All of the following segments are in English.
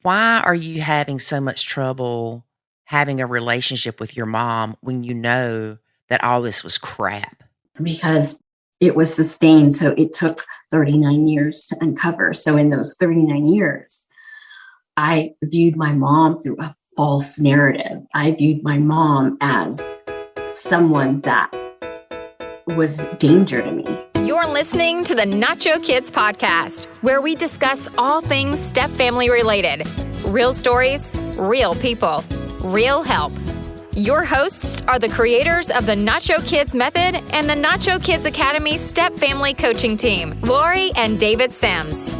why are you having so much trouble having a relationship with your mom when you know that all this was crap? Because it was sustained. So it took 39 years to uncover. So in those 39 years, I viewed my mom through a false narrative. I viewed my mom as someone that was danger to me. You're listening to the Nacho Kids Podcast, where we discuss all things step family related. Real stories, real people, real help. Your hosts are the creators of the Nacho Kids Method and the Nacho Kids Academy Step Family Coaching Team, Lori and David Sims.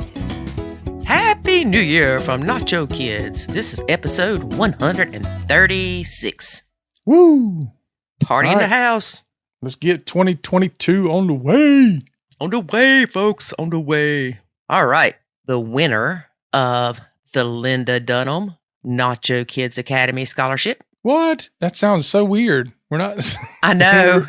Happy New Year from Nacho Kids. This is episode 136. Woo! Party in the house. Let's get 2022 on the way. On the way, folks. On the way. All right. The winner of the Linda Dunham Nacho Kids Academy Scholarship. What? That sounds so weird. We're not. I know.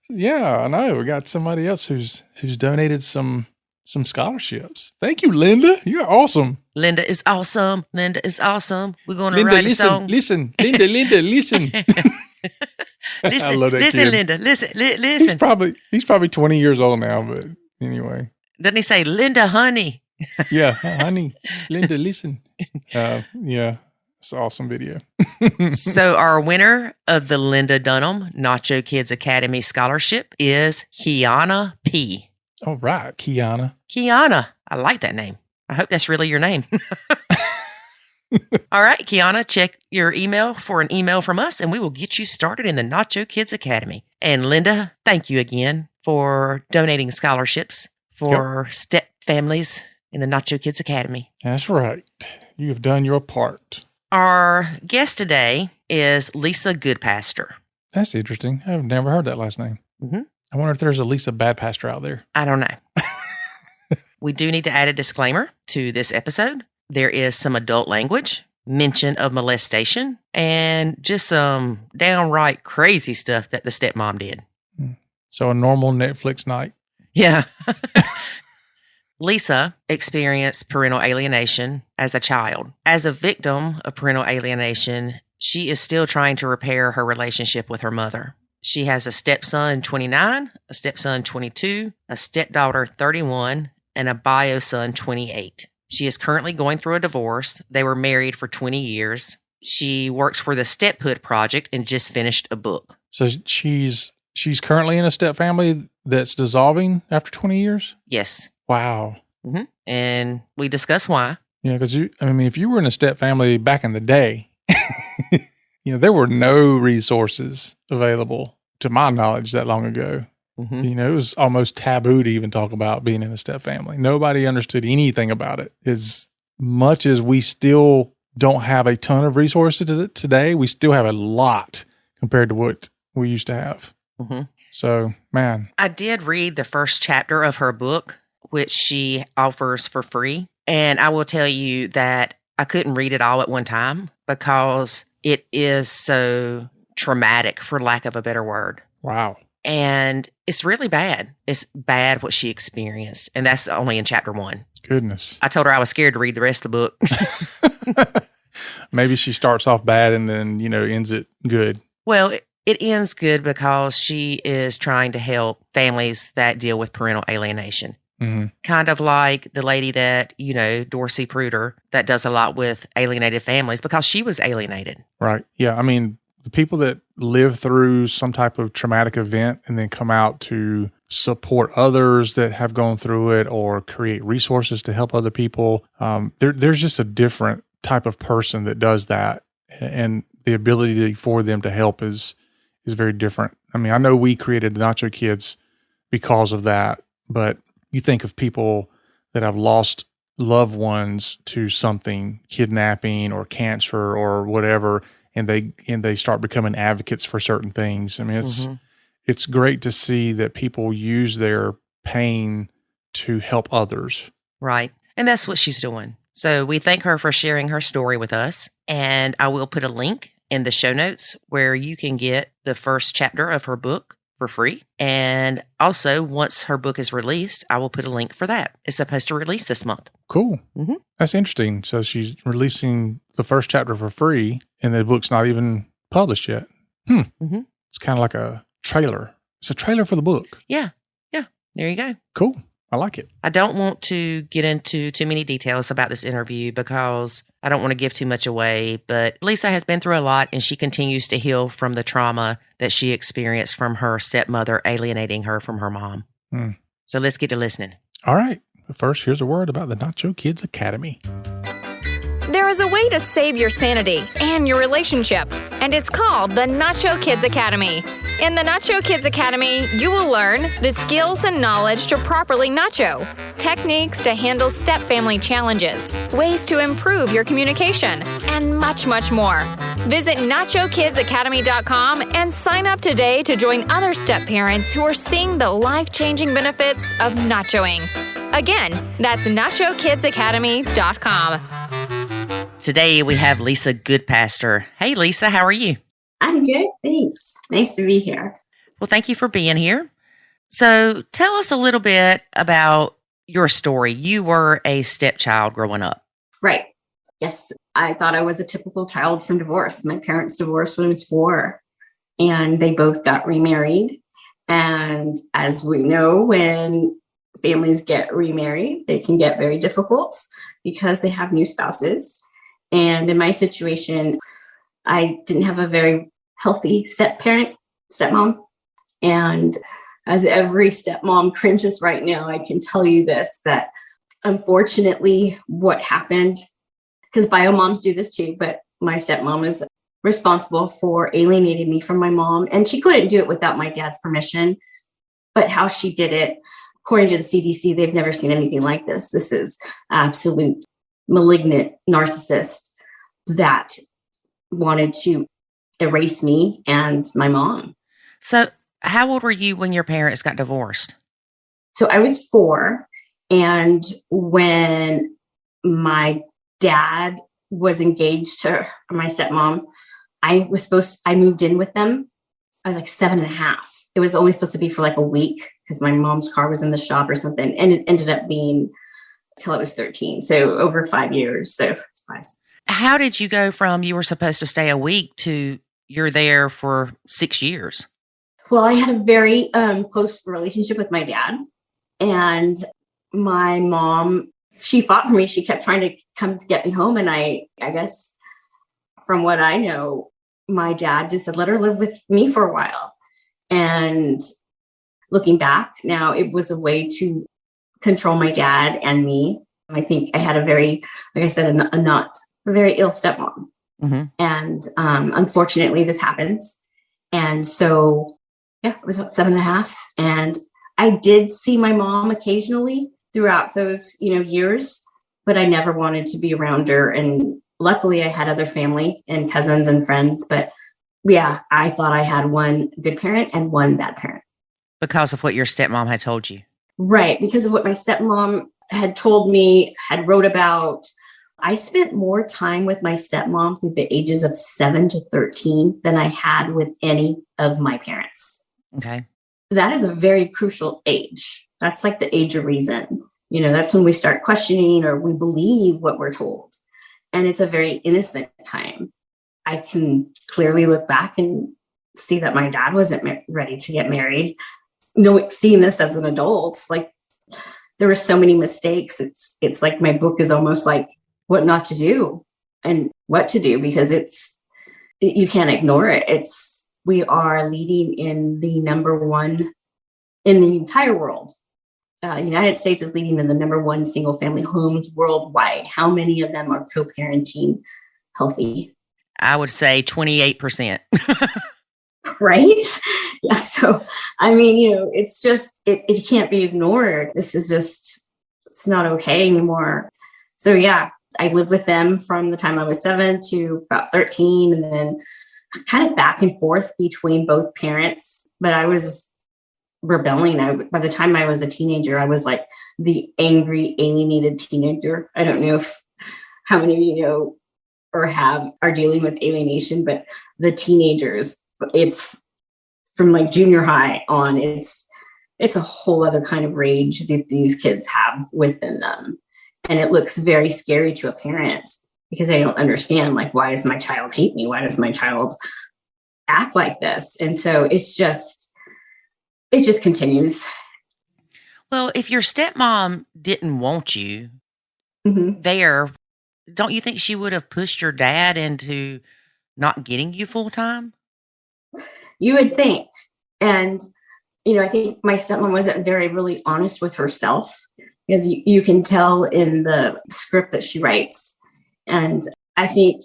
Yeah, I know. We got somebody else who's donated some scholarships. Thank you, Linda. You're awesome. Linda is awesome. Linda is awesome. We're going to write a song. Listen, Linda, listen. Listen, I love that listen, kid. Linda. Listen. He's probably 20 years old now, but anyway. Doesn't he say, Linda, honey? Yeah, honey, Linda, listen. Yeah, it's an awesome video. So our winner of the Linda Dunham Nacho Kids Academy Scholarship is Kiana P. All right, Kiana. Kiana. I like that name. I hope that's really your name. All right, Kiana, check your email for an email from us, and we will get you started in the Nacho Kids Academy. And Linda, thank you again for donating scholarships for step families in the Nacho Kids Academy. That's right. You have done your part. Our guest today is Lisa Goodpaster. That's interesting. I've never heard that last name. Mm-hmm. I wonder if there's a Lisa Badpaster out there. I don't know. We do need to add a disclaimer to this episode. There is some adult language, mention of molestation, and just some downright crazy stuff that the stepmom did. So a normal Netflix night. Yeah. Lisa experienced parental alienation as a child. As a victim of parental alienation, she is still trying to repair her relationship with her mother. She has a stepson, 29, a stepson, 22, a stepdaughter, 31, and a bio son, 28. She is currently going through a divorce. They were married for 20 years. She works for the Stephood project and just finished a book. So she's currently in a step family that's dissolving after 20 years? Yes. Wow. Mm-hmm. And we discuss why. Yeah, because if you were in a step family back in the day, there were no resources available, to my knowledge, that long ago. Mm-hmm. It was almost taboo to even talk about being in a step family. Nobody understood anything about it. As much as we still don't have a ton of resources today, we still have a lot compared to what we used to have. Mm-hmm. So, man. I did read the first chapter of her book, which she offers for free. And I will tell you that I couldn't read it all at one time because it is so traumatic, for lack of a better word. Wow. And it's really bad. It's bad what she experienced. And that's only in chapter 1. Goodness. I told her I was scared to read the rest of the book. Maybe she starts off bad and then, ends it good. Well, it ends good because she is trying to help families that deal with parental alienation. Mm-hmm. Kind of like the lady that, Dorsey Pruder, that does a lot with alienated families because she was alienated. Right. Yeah. The people that live through some type of traumatic event and then come out to support others that have gone through it or create resources to help other people, there's just a different type of person that does that. And the ability for them to help is very different. I know we created the Nacho Kids because of that, but you think of people that have lost loved ones to something, kidnapping or cancer or whatever, and they start becoming advocates for certain things. It's great to see that people use their pain to help others. Right. And that's what she's doing. So we thank her for sharing her story with us. And I will put a link in the show notes where you can get the first chapter of her book for free. And also, once her book is released, I will put a link for that. It's supposed to release this month. Cool. Mm-hmm. That's interesting. So she's releasing the first chapter for free, and the book's not even published yet. Mm-hmm. It's kind of like a trailer. It's a trailer for the book. Yeah. There you go. Cool. I like it. I don't want to get into too many details about this interview because I don't want to give too much away, but Lisa has been through a lot and she continues to heal from the trauma that she experienced from her stepmother alienating her from her mom. So let's get to listening. All right. But first, here's a word about the Nacho Kids Academy. There is a way to save your sanity and your relationship, and it's called the Nacho Kids Academy. In the Nacho Kids Academy, you will learn the skills and knowledge to properly nacho, techniques to handle step-family challenges, ways to improve your communication, and much, much more. Visit NachoKidsAcademy.com and sign up today to join other step-parents who are seeing the life-changing benefits of nachoing. Again, that's NachoKidsAcademy.com. Today we have Lisa Goodpaster. Hey, Lisa, how are you? I'm good. Thanks. Nice to be here. Well, thank you for being here. So tell us a little bit about your story. You were a stepchild growing up. Right. Yes. I thought I was a typical child from divorce. My parents divorced when I was 4, and they both got remarried. And as we know, when families get remarried, they can get very difficult because they have new spouses. And in my situation, I didn't have a very healthy stepmom. And as every stepmom cringes right now, I can tell you this, that unfortunately what happened, because bio moms do this too, but my stepmom is responsible for alienating me from my mom. And she couldn't do it without my dad's permission. But how she did it, according to the CDC, they've never seen anything like this. This is absolute malignant narcissist that wanted to erase me and my mom. So how old were you when your parents got divorced? So I was 4. And when my dad was engaged to my stepmom, I moved in with them. I was like 7.5. It was only supposed to be for like a week because my mom's car was in the shop or something. And it ended up being till I was 13. So over 5 years. So it's 5. How did you go from you were supposed to stay a week to you're there for 6 years? Well, I had a very close relationship with my dad, and my mom, she fought for me. She kept trying to come to get me home. And I guess from what I know, my dad just said, let her live with me for a while. And looking back now, it was a way to control my dad and me. I think I had a very, like I said, a not a very ill stepmom. Mm-hmm. And unfortunately, this happens. And so, yeah, it was about 7.5. And I did see my mom occasionally throughout those, years, but I never wanted to be around her. And luckily, I had other family and cousins and friends. But yeah, I thought I had one good parent and one bad parent. Because of what your stepmom had told you. Right. Because of what my stepmom had told me, had wrote about. I spent more time with my stepmom through the ages of 7 to 13 than I had with any of my parents. Okay. That is a very crucial age. That's like the age of reason. That's when we start questioning or we believe what we're told. And it's a very innocent time. I can clearly look back and see that my dad wasn't ready to get married. Seeing this as an adult, like there were so many mistakes. It's like my book is almost like what not to do and what to do, because you can't ignore it. We are leading in the number 1 in the entire world. United States is leading in the number 1 single family homes worldwide. How many of them are co-parenting healthy? I would say 28%. Right? Yeah. So, it's just, it can't be ignored. This is just, it's not okay anymore. So yeah, I lived with them from the time I was 7 to about 13, and then kind of back and forth between both parents. But I was rebelling. By the time I was a teenager, I was like the angry, alienated teenager. I don't know how many of you know or are dealing with alienation, but the teenagers, it's from like junior high on, it's a whole other kind of rage that these kids have within them. And it looks very scary to a parent because they don't understand, like, why does my child hate me? Why does my child act like this? And so it just continues. Well, if your stepmom didn't want you Mm-hmm. there, don't you think she would have pushed your dad into not getting you full time? You would think. And, you know, I think my stepmom wasn't really honest with herself, because you can tell in the script that she writes. And I think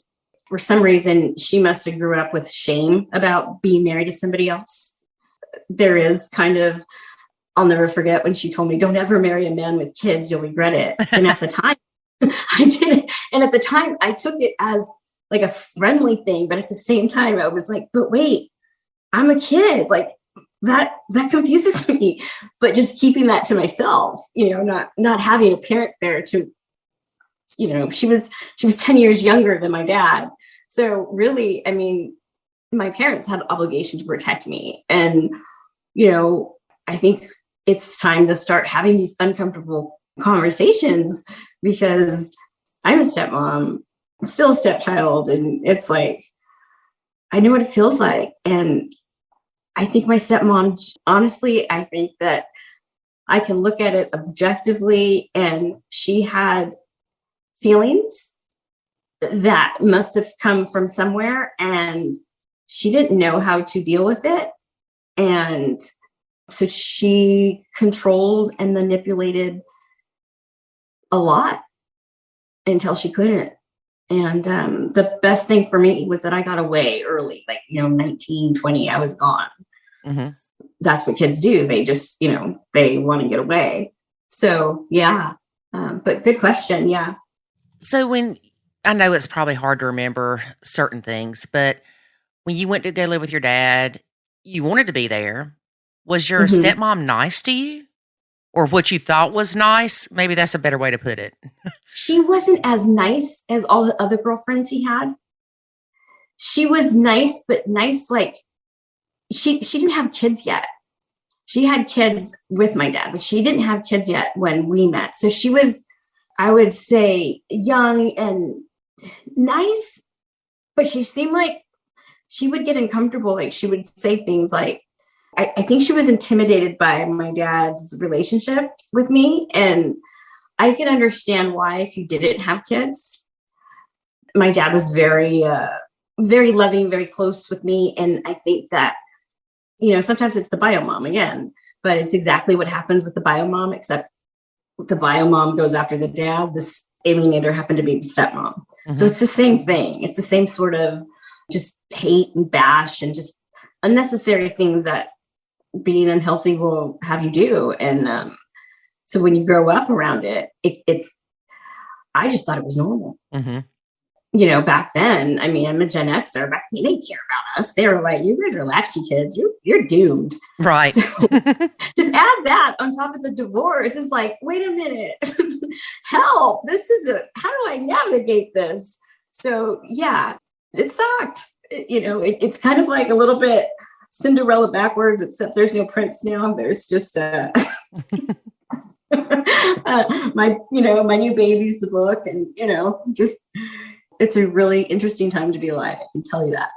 for some reason, she must have grew up with shame about being married to somebody else. There is kind of, I'll never forget when she told me, don't ever marry a man with kids, you'll regret it. And at the time, I didn't. And at the time, I took it as like a friendly thing. But at the same time, I was like, but wait, I'm a kid. Like that confuses me. But just keeping that to myself, you know, not having a parent there to, you know, she was 10 years younger than my dad. So really, I mean, my parents had an obligation to protect me. And, you know, I think it's time to start having these uncomfortable conversations, because I'm a stepmom, I'm still a stepchild. And it's like, I know what it feels like. And I think my stepmom, honestly, I think that I can look at it objectively, and she had feelings that must have come from somewhere, and she didn't know how to deal with it. And so she controlled and manipulated a lot until she couldn't. And the best thing for me was that I got away early, like, you know, 19, 20, I was gone. Mm-hmm. That's what kids do. They just, you know, they want to get away. So, yeah. But good question. Yeah. So when, I know it's probably hard to remember certain things, but when you went to go live with your dad, you wanted to be there. Was your Mm-hmm. stepmom nice to you? Or what you thought was nice? Maybe that's a better way to put it. She wasn't as nice as all the other girlfriends he had. She was nice, but nice, like she didn't have kids yet. She had kids with my dad, but she didn't have kids yet when we met. So she was, I would say, young and nice, but she seemed like she would get uncomfortable. Like she would say things like, I think she was intimidated by my dad's relationship with me. And I can understand why, if you didn't have kids. My dad was very, very loving, very close with me. And I think that, you know, sometimes it's the bio mom again, but it's exactly what happens with the bio mom, except the bio mom goes after the dad. This alienator happened to be the stepmom. Mm-hmm. So it's the same thing. It's the same sort of just hate and bash and just unnecessary things that being unhealthy will have you do. And so when you grow up around it, it's, I just thought it was normal. Mm-hmm. You know, back then, I mean, I'm a Gen Xer. Back then, they didn't care about us. They were like, you guys are latchkey kids. You're doomed. Right. So just add that on top of the divorce. It's like, wait a minute. Help. How do I navigate this? So yeah, it sucked. It's kind of like a little bit Cinderella backwards, except there's no prince now. There's just my new baby's the book, and just it's a really interesting time to be alive. I can tell you that.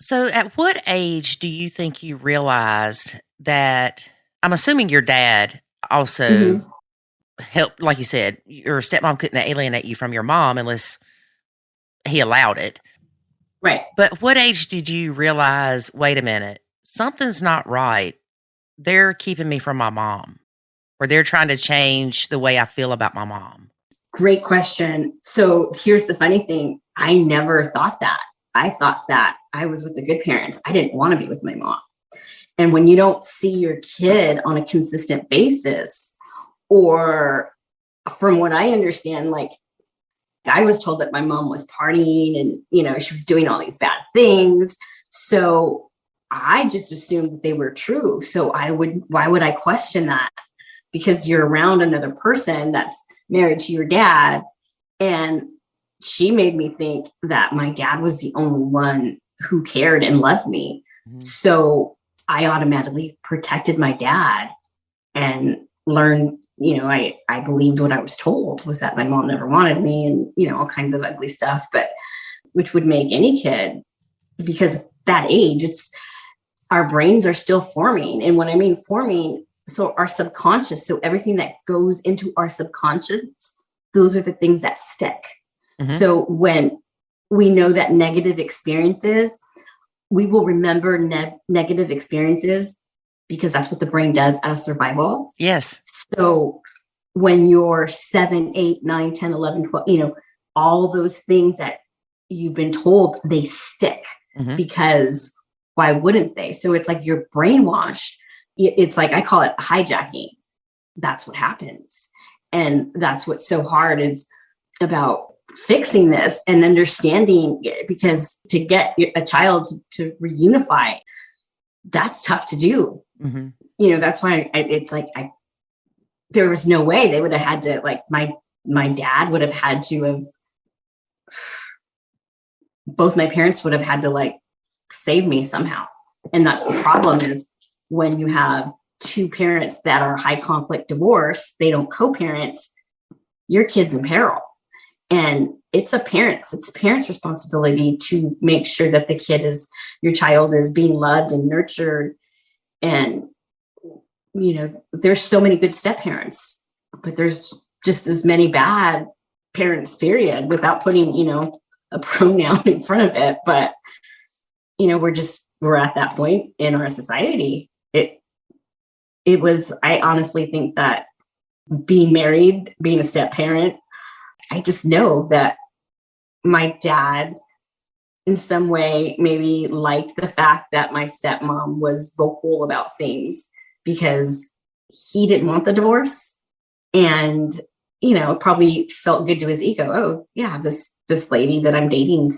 So at what age do you think you realized that, I'm assuming your dad also helped, like you said, your stepmom couldn't alienate you from your mom unless he allowed it. Right. But what age did you realize, wait a minute, something's not right? They're keeping me from my mom, or they're trying to change the way I feel about my mom. Great question. So here's the funny thing. I never thought that. I thought that I was with the good parents. I didn't want to be with my mom. And when you don't see your kid on a consistent basis, or from what I understand, like I was told that my mom was partying and, she was doing all these bad things. So I just assumed that they were true. So why would I question that? Because you're around another person that's married to your dad. And she made me think that my dad was the only one who cared and loved me. Mm-hmm. So I automatically protected my dad and learned, I believed what I was told was that my mom never wanted me and, all kinds of ugly stuff, but which would make any kid, because at that age, our brains are still forming. And when I mean forming, so our subconscious, so everything that goes into our subconscious, those are the things that stick. Mm-hmm. So when we know that negative experiences, we will remember negative experiences because that's what the brain does out of survival. Yes. So when you're 7, 8, 9, 10, 11, 12, all those things that you've been told, they stick mm-hmm. because why wouldn't they? So it's like you're brainwashed. It's like, I call it hijacking. That's what happens. And that's what's so hard is about fixing this and understanding, because to get a child to reunify, that's tough to do. Mm-hmm. That's why it's like, there was no way they would have had to, like my dad would have had to have, both my parents would have had to like save me somehow. And that's the problem is when you have two parents that are high conflict divorce, they don't co-parent, your kid's in peril. And it's parent's responsibility to make sure that your child is being loved and nurtured. And, there's so many good step parents, but there's just as many bad parents, period, without putting, a pronoun in front of it. But, we're at that point in our society. I honestly think that being married, being a step parent, I just know that my dad in some way maybe liked the fact that my stepmom was vocal about things because he didn't want the divorce and, probably felt good to his ego. Oh yeah, this lady that I'm dating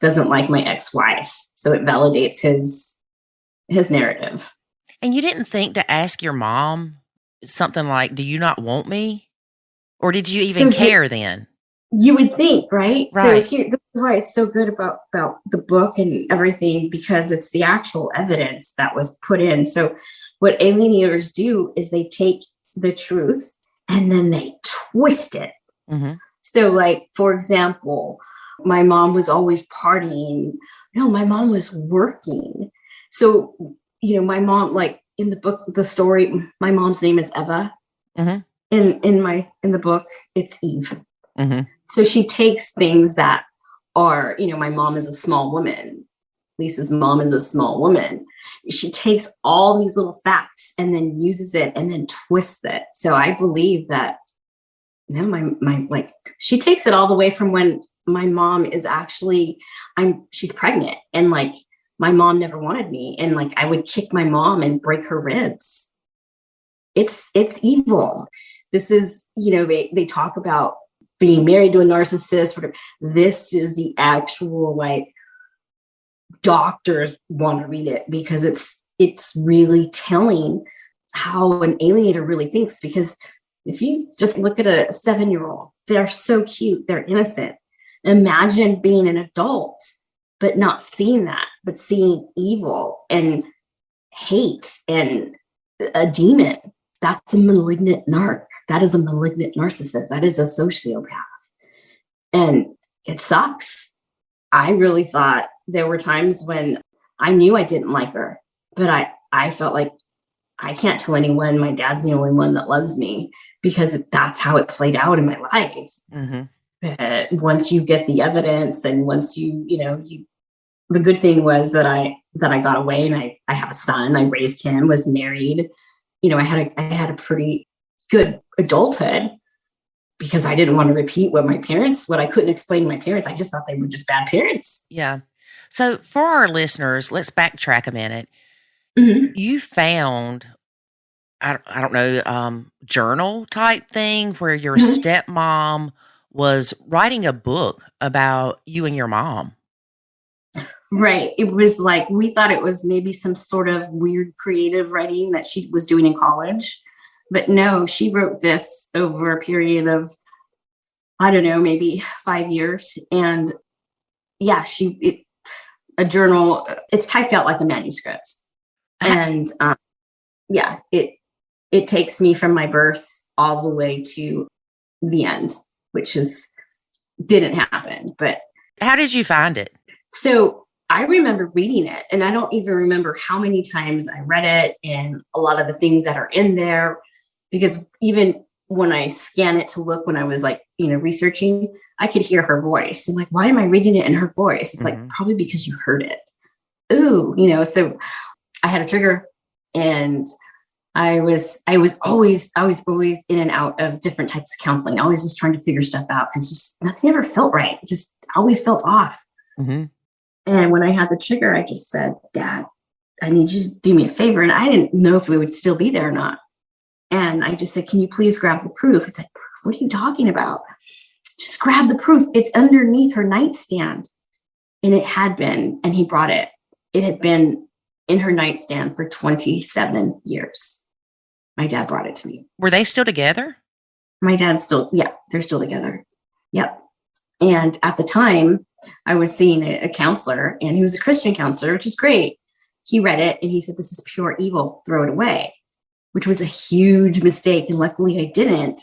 doesn't like my ex-wife. So it validates his narrative. And you didn't think to ask your mom something like, do you not want me? Or did you even care then? You would think, right? Right. So this is why it's so good about the book and everything, because it's the actual evidence that was put in. So what alienators do is they take the truth and then they twist it. Mm-hmm. So like, for example, my mom was always partying. No, my mom was working. So, my mom, like in the book, the story, my mom's name is Eva. Mm-hmm. In the book, it's Eve. Mm-hmm. So she takes things that are, my mom is a small woman. Lisa's mom is a small woman. She takes all these little facts and then uses it and then twists it. So I believe that, she takes it all the way from when my mom is actually, she's pregnant and like, my mom never wanted me. And like, I would kick my mom and break her ribs. It's evil. This is, they talk about being married to a narcissist. Whatever. This is the actual, like, doctors want to read it because it's really telling how an alienator really thinks. Because if you just look at a 7-year-old, they're so cute. They're innocent. Imagine being an adult, but not seeing that, but seeing evil and hate and a demon. That's a malignant narc. That is a malignant narcissist. That is a sociopath. And it sucks. I really thought there were times when I knew I didn't like her, but I felt like I can't tell anyone my dad's the only one that loves me, because that's how it played out in my life. Mm-hmm. But once you get the evidence and once the good thing was that I got away and I have a son. I raised him, was married. I had a pretty good adulthood because I didn't want to repeat what I couldn't explain to my parents. I just thought they were just bad parents. Yeah. So for our listeners, let's backtrack a minute. Mm-hmm. You found, I don't know, journal type thing where your mm-hmm. stepmom was writing a book about you and your mom. Right. It was like, we thought it was maybe some sort of weird creative writing that she was doing in college. But no, she wrote this over a period of, I don't know, maybe 5 years. And yeah, a journal, it's typed out like a manuscript. And yeah, it takes me from my birth all the way to the end, which didn't happen. But how did you find it? So I remember reading it, and I don't even remember how many times I read it and a lot of the things that are in there, because even when I scan it to look, when I was like, researching, I could hear her voice. I'm like, why am I reading it in her voice? It's like, probably because you heard it. Ooh, so I had a trigger, and I was always in and out of different types of counseling. Always just trying to figure stuff out, because just nothing ever felt right. Just always felt off. Mm-hmm. And when I had the trigger, I just said, Dad, I need you to do me a favor. And I didn't know if we would still be there or not. And I just said, can you please grab the proof? It's like, what are you talking about? Just grab the proof. It's underneath her nightstand. And it had been, and he brought it. It had been in her nightstand for 27 years. My dad brought it to me. Were they still together? My dad's they're still together. Yep. And at the time, I was seeing a counselor, and he was a Christian counselor, which is great. He read it and he said, this is pure evil. Throw it away, which was a huge mistake. And luckily I didn't.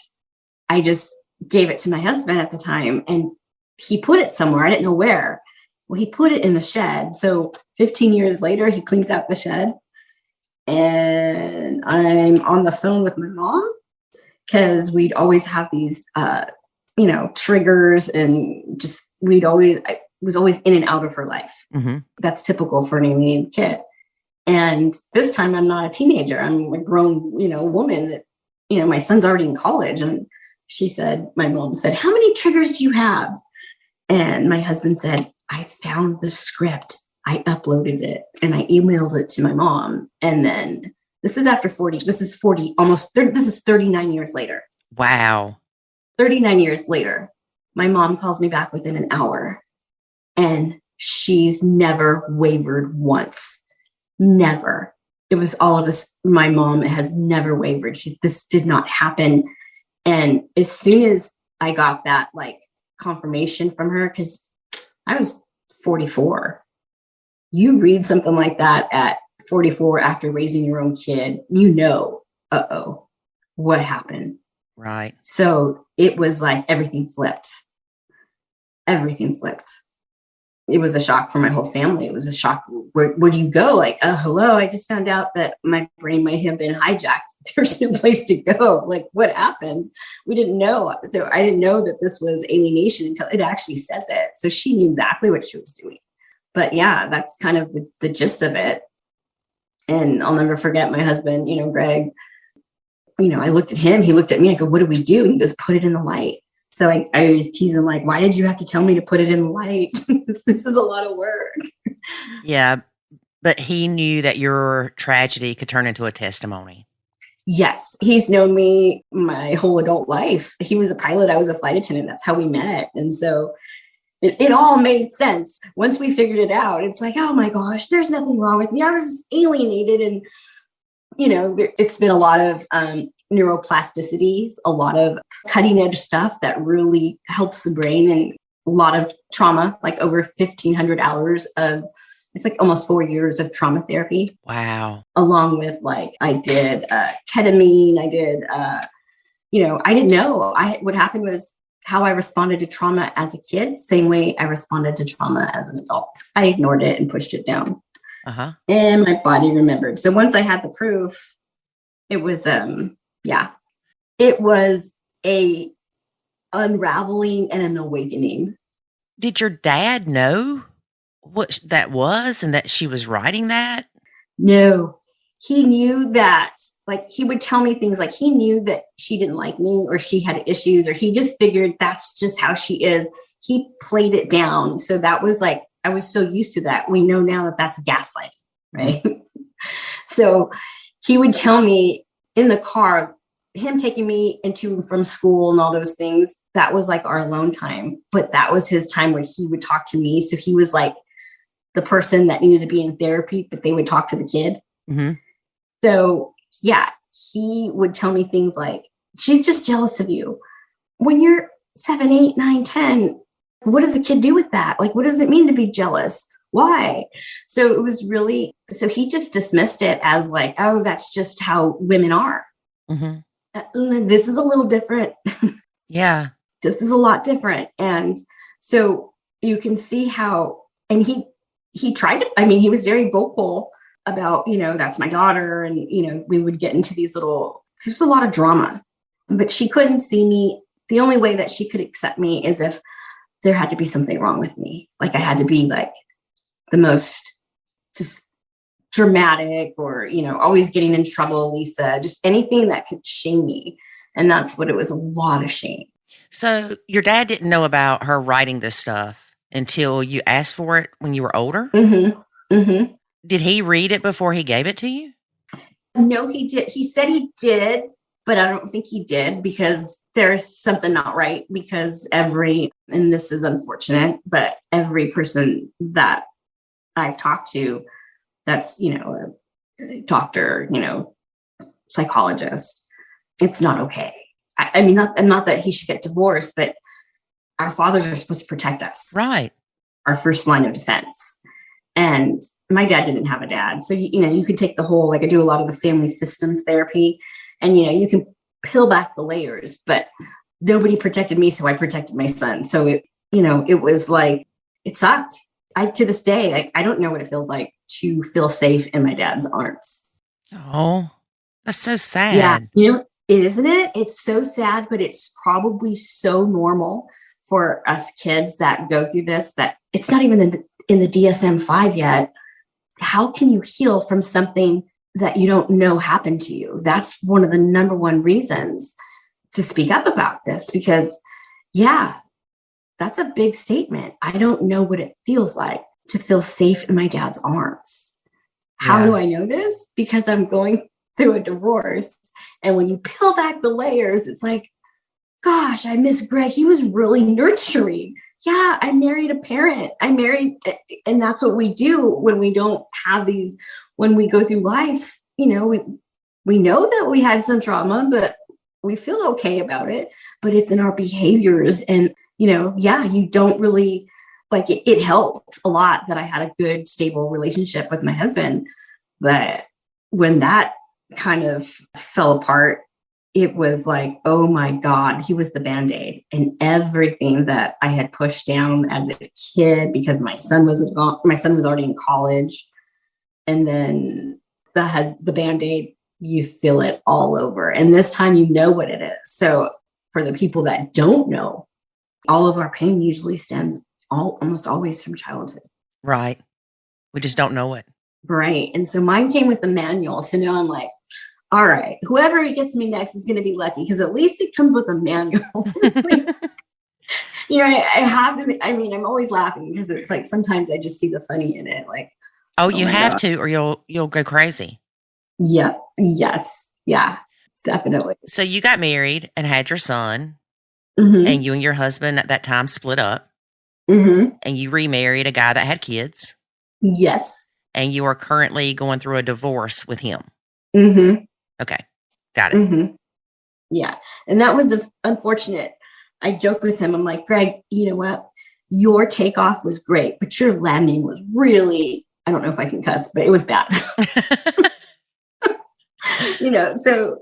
I just gave it to my husband at the time, and he put it somewhere. I didn't know where. Well, he put it in the shed. So 15 years later, he cleans out the shed, and I'm on the phone with my mom, because we'd always have these, triggers, and just, I was always in and out of her life. Mm-hmm. That's typical for an alien kid. And this time I'm not a teenager. I'm a grown, woman that, my son's already in college. And my mom said, how many triggers do you have? And my husband said, I found the script. I uploaded it and I emailed it to my mom. And then this is after 40, this is 40, almost 30, this is 39 years later. Wow. 39 years later, my mom calls me back within an hour, and she's never wavered once. Never. It was all of us. My mom has never wavered. This did not happen. And as soon as I got that confirmation from her, because I was 44, you read something like that at 44 after raising your own kid, what happened? Right. So it was like everything flipped. Everything flipped. It was a shock for my whole family. It was a shock. Where do you go? Hello, I just found out that my brain might have been hijacked. There's no place to go. What happens? We didn't know. So I didn't know that this was alienation until it actually says it. So she knew exactly what she was doing. But yeah, that's kind of the gist of it. And I'll never forget my husband, Greg. I looked at him, he looked at me, I go, what do we do? And he goes, put it in the light. So I always tease him, why did you have to tell me to put it in the light? This is a lot of work. Yeah, but he knew that your tragedy could turn into a testimony. Yes, he's known me my whole adult life. He was a pilot, I was a flight attendant. That's how we met. And so it all made sense. Once we figured it out, it's like, oh my gosh, there's nothing wrong with me. I was alienated. And it's been a lot of neuroplasticities, a lot of cutting edge stuff that really helps the brain, and a lot of trauma, over 1,500 hours of, it's almost 4 years of trauma therapy. Wow. Along with I did ketamine. I did, I didn't know. What happened was how I responded to trauma as a kid, same way I responded to trauma as an adult. I ignored it and pushed it down. Uh-huh. And my body remembered. So once I had the proof, it was, it was a unraveling and an awakening. Did your dad know what that was and that she was writing that? No, he knew that, he would tell me things he knew that she didn't like me, or she had issues, or he just figured that's just how she is. He played it down. So that was I was so used to that. We know now that that's gaslighting, right? So he would tell me in the car, him taking me into and from school and all those things, that was our alone time. But that was his time where he would talk to me. So he was the person that needed to be in therapy, but they would talk to the kid. Mm-hmm. So yeah, he would tell me things she's just jealous of you. When you're 7, 8, 9, 10, what does a kid do with that? What does it mean to be jealous? Why? So it was really, so he just dismissed it as like, oh, that's just how women are. This is a little different. Yeah. This is a lot different. And so you can see how, and he tried to, I mean, he was very vocal about, that's my daughter. And, we would get into these there's a lot of drama, but she couldn't see me. The only way that she could accept me is if there had to be something wrong with me. Like I had to be like the most just dramatic or, always getting in trouble, Lisa, just anything that could shame me. And that's what it was, a lot of shame. So your dad didn't know about her writing this stuff until you asked for it when you were older? Did he read it before he gave it to you? No, he did. He said he did, but I don't think he did because there's something not right because and this is unfortunate, but every person that I've talked to that's, a doctor, psychologist, it's not okay. I mean, not that he should get divorced, but our fathers are supposed to protect us. Right. Our first line of defense. And my dad didn't have a dad. So, you could take the whole, like I do a lot of the family systems therapy and, you can peel back the layers, but nobody protected me. So I protected my son. So it was like, it sucked. To this day, I don't know what it feels like to feel safe in my dad's arms. Oh, that's so sad. Yeah. Isn't it? It's so sad, but it's probably so normal for us kids that go through this, that it's not even in the DSM-5 yet. How can you heal from something that you don't know happened to you? That's one of the number one reasons to speak up about this, because that's a big statement. I don't know what it feels like to feel safe in my dad's arms. How do I know this? Because I'm going through a divorce. And when you peel back the layers, it's like, gosh, I miss Greg. He was really nurturing. Yeah, I married a parent. And that's what we do when we don't have these, when we go through life, we know that we had some trauma, but we feel okay about it, but it's in our behaviors. And, you don't really like it. It helped a lot that I had a good, stable relationship with my husband. But when that kind of fell apart, it was like, oh my God, he was the Band-Aid, and everything that I had pushed down as a kid, because my son was already in college. And then the Band-Aid, you feel it all over. And this time, you know what it is. So for the people that don't know, all of our pain usually stems almost always from childhood. Right. We just don't know it. Right. And so mine came with the manual. So now I'm like, all right, whoever gets me next is going to be lucky, because at least it comes with a manual. I have to, I'm always laughing because it's like, sometimes I just see the funny in it. Like, oh you have to, or you'll go crazy. Yeah. Yes. Yeah, definitely. So you got married and had your son, and you and your husband at that time split up, and you remarried a guy that had kids. Yes. And you are currently going through a divorce with him. Okay. Got it. Yeah. And that was unfortunate. I joked with him. I'm like, Greg, you know what? Your takeoff was great, but your landing was really, I don't know if I can cuss, but it was bad. So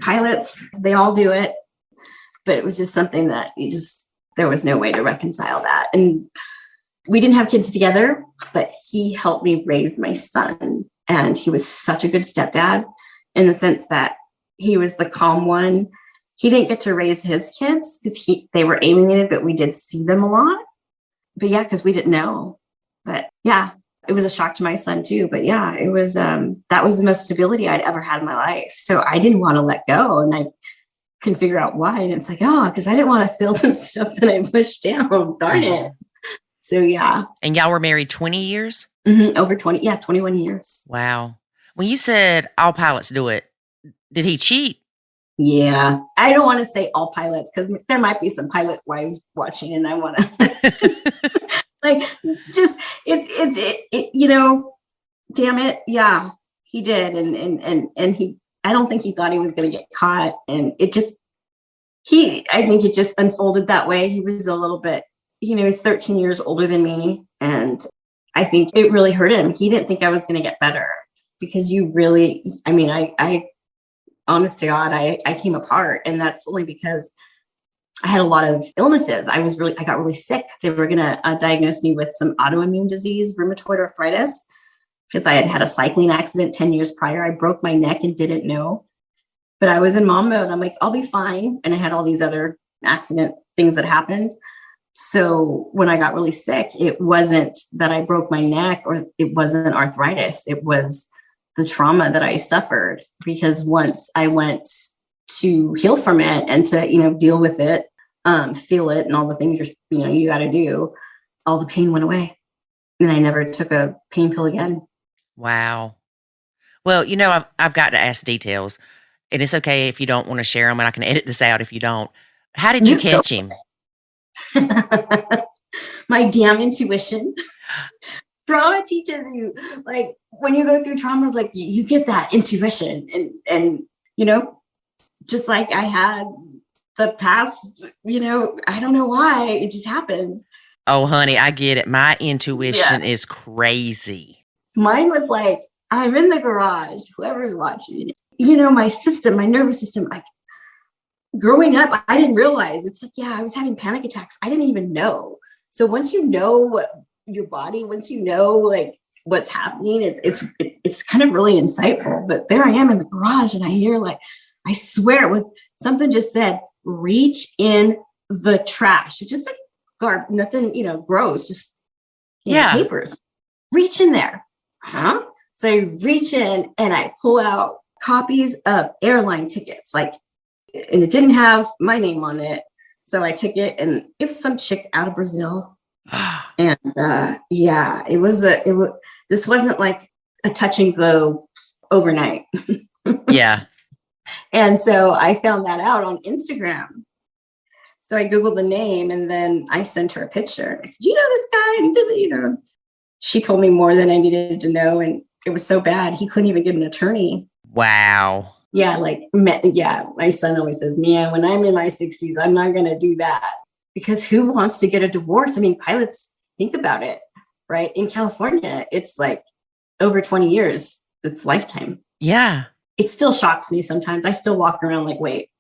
pilots, they all do it, but it was just something that there was no way to reconcile that. And we didn't have kids together, but he helped me raise my son. And he was such a good stepdad in the sense that he was the calm one. He didn't get to raise his kids because they were alienated, but we did see them a lot. But because we didn't know. But it was a shock to my son too. But it was, that was the most stability I'd ever had in my life. So I didn't want to let go, and I couldn't figure out why. And it's like, because I didn't want to feel the stuff that I pushed down. Darn it. So And y'all were married 20 years? Over 21 years. Wow. When you said all pilots do it, did he cheat? Yeah. I don't want to say all pilots, because there might be some pilot wives watching, and I want to damn it. Yeah, he did. And I don't think he thought he was going to get caught. And I think it just unfolded that way. He was a little bit, he's 13 years older than me. And I think it really hurt him. He didn't think I was going to get better because you really, I mean, I honest to God, I came apart, and that's only because I had a lot of illnesses. I got really sick. They were going to diagnose me with some autoimmune disease, rheumatoid arthritis, because I had had a cycling accident 10 years prior. I broke my neck and didn't know, but I was in mom mode. I'm like, I'll be fine. And I had all these other accident things that happened. So when I got really sick, it wasn't that I broke my neck or it wasn't arthritis. It was the trauma that I suffered, because once I went to heal from it and to, deal with it, feel it and all the things you got to do, all the pain went away. And I never took a pain pill again. Wow. Well, I've got to ask details, and it's okay if you don't want to share them, and I can edit this out if you don't. How did you catch him? My damn intuition. Trauma teaches you, like, when you go through trauma, it's like you get that intuition, and just like I had the past, I don't know why, it just happens. Oh, honey, I get it. My intuition is crazy. Mine was like, I'm in the garage, whoever's watching, my nervous system, like, growing up, I didn't realize. It's like, I was having panic attacks. I didn't even know. So once you know your body, once you know, like, what's happening, it's kind of really insightful. But there I am in the garage, and I hear, like, I swear it was something just said, reach in the trash. It's just like nothing, gross, just papers. Reach in there. Huh? So I reach in and I pull out copies of airline tickets, like, and it didn't have my name on it. So I took it, and it was some chick out of Brazil. And this wasn't like a touch and go overnight. Yeah. And so I found that out on Instagram. So I Googled the name, and then I sent her a picture. I said, "Do you know this guy?" And she told me more than I needed to know. And it was so bad, he couldn't even get an attorney. Wow. Yeah. My son always says, "Man, when I'm in my 60s, I'm not going to do that." Because who wants to get a divorce? I mean, pilots, think about it, right? In California, it's like over 20 years. It's lifetime. Yeah. It still shocks me sometimes. I still walk around like, wait,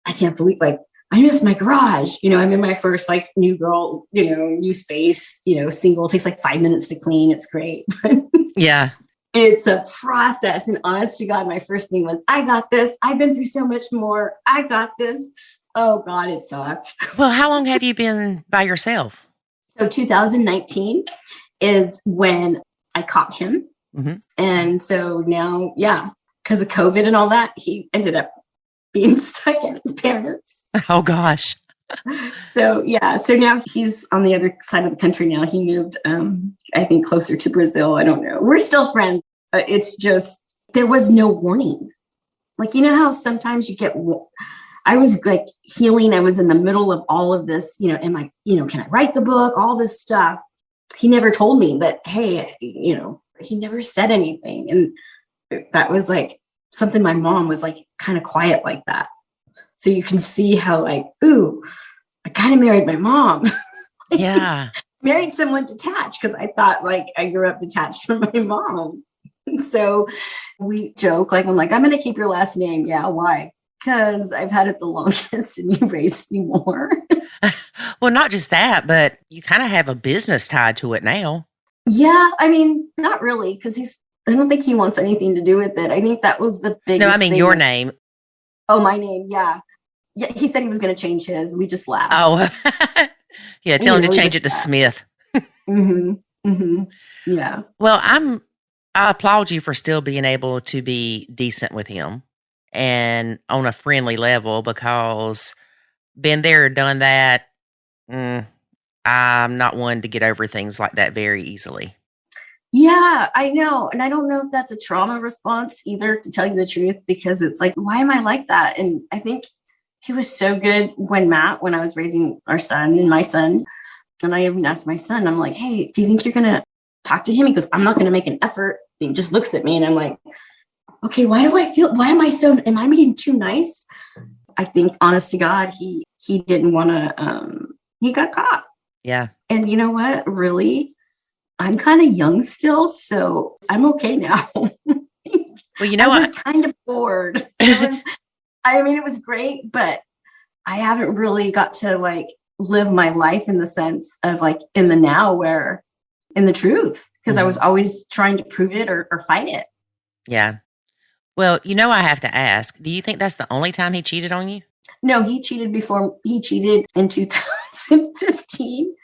I can't believe, like, I miss my garage. I'm in my first, like, new girl, new space, single. It takes like 5 minutes to clean. It's great. Yeah. It's a process. And honest to God, my first thing was, I got this. I've been through so much more. I got this. Oh God, it sucks. Well, how long have you been by yourself? So 2019 is when I caught him. Mm-hmm. And so now, because of COVID and all that, he ended up being stuck at his parents. Oh gosh. So now he's on the other side of the country now. He moved, I think, closer to Brazil. I don't know. We're still friends. It's just, there was no warning. Like, how sometimes you get, I was like healing. I was in the middle of all of this, am I, can I write the book? All this stuff. He never told me that, hey, he never said anything. And that was like something my mom was like kind of quiet like that. So you can see how, like, ooh, I kind of married my mom. Yeah. Married someone detached, because I thought, like, I grew up detached from my mom. So we joke, like, I'm going to keep your last name. Yeah. Why? Because I've had it the longest and you raised me more. Well, not just that, but you kind of have a business tied to it now. Yeah. I mean, not really, because I don't think he wants anything to do with it. I think that was the biggest No, I mean, thing. your name. Oh, my name. Yeah. Yeah. He said he was going to change his. We just laughed. Oh, yeah. Tell him to change it to Smith. Mm-hmm. Mm-hmm. Yeah. Well, I applaud you for still being able to be decent with him and on a friendly level, because been there, done that. I'm not one to get over things like that very easily. Yeah, I know. And I don't know if that's a trauma response either, to tell you the truth, because it's like, why am I like that? And I think he was so good when I was raising our son and my son. And I even asked my son, I'm like, hey, do you think you're going to talk to him? He goes, I'm not going to make an effort. He just looks at me and I'm like, okay, why am I being too nice? I think, honest to God, he didn't want to, he got caught. Yeah. And you know what? Really, I'm kind of young still, so I'm okay now. Well, you know I what? was kind of bored. It was great, but I haven't really got to like live my life in the sense of like in the now where in the truth, because I was always trying to prove it or fight it. Yeah. Well, I have to ask, do you think that's the only time he cheated on you? No, he cheated before. He cheated in 2015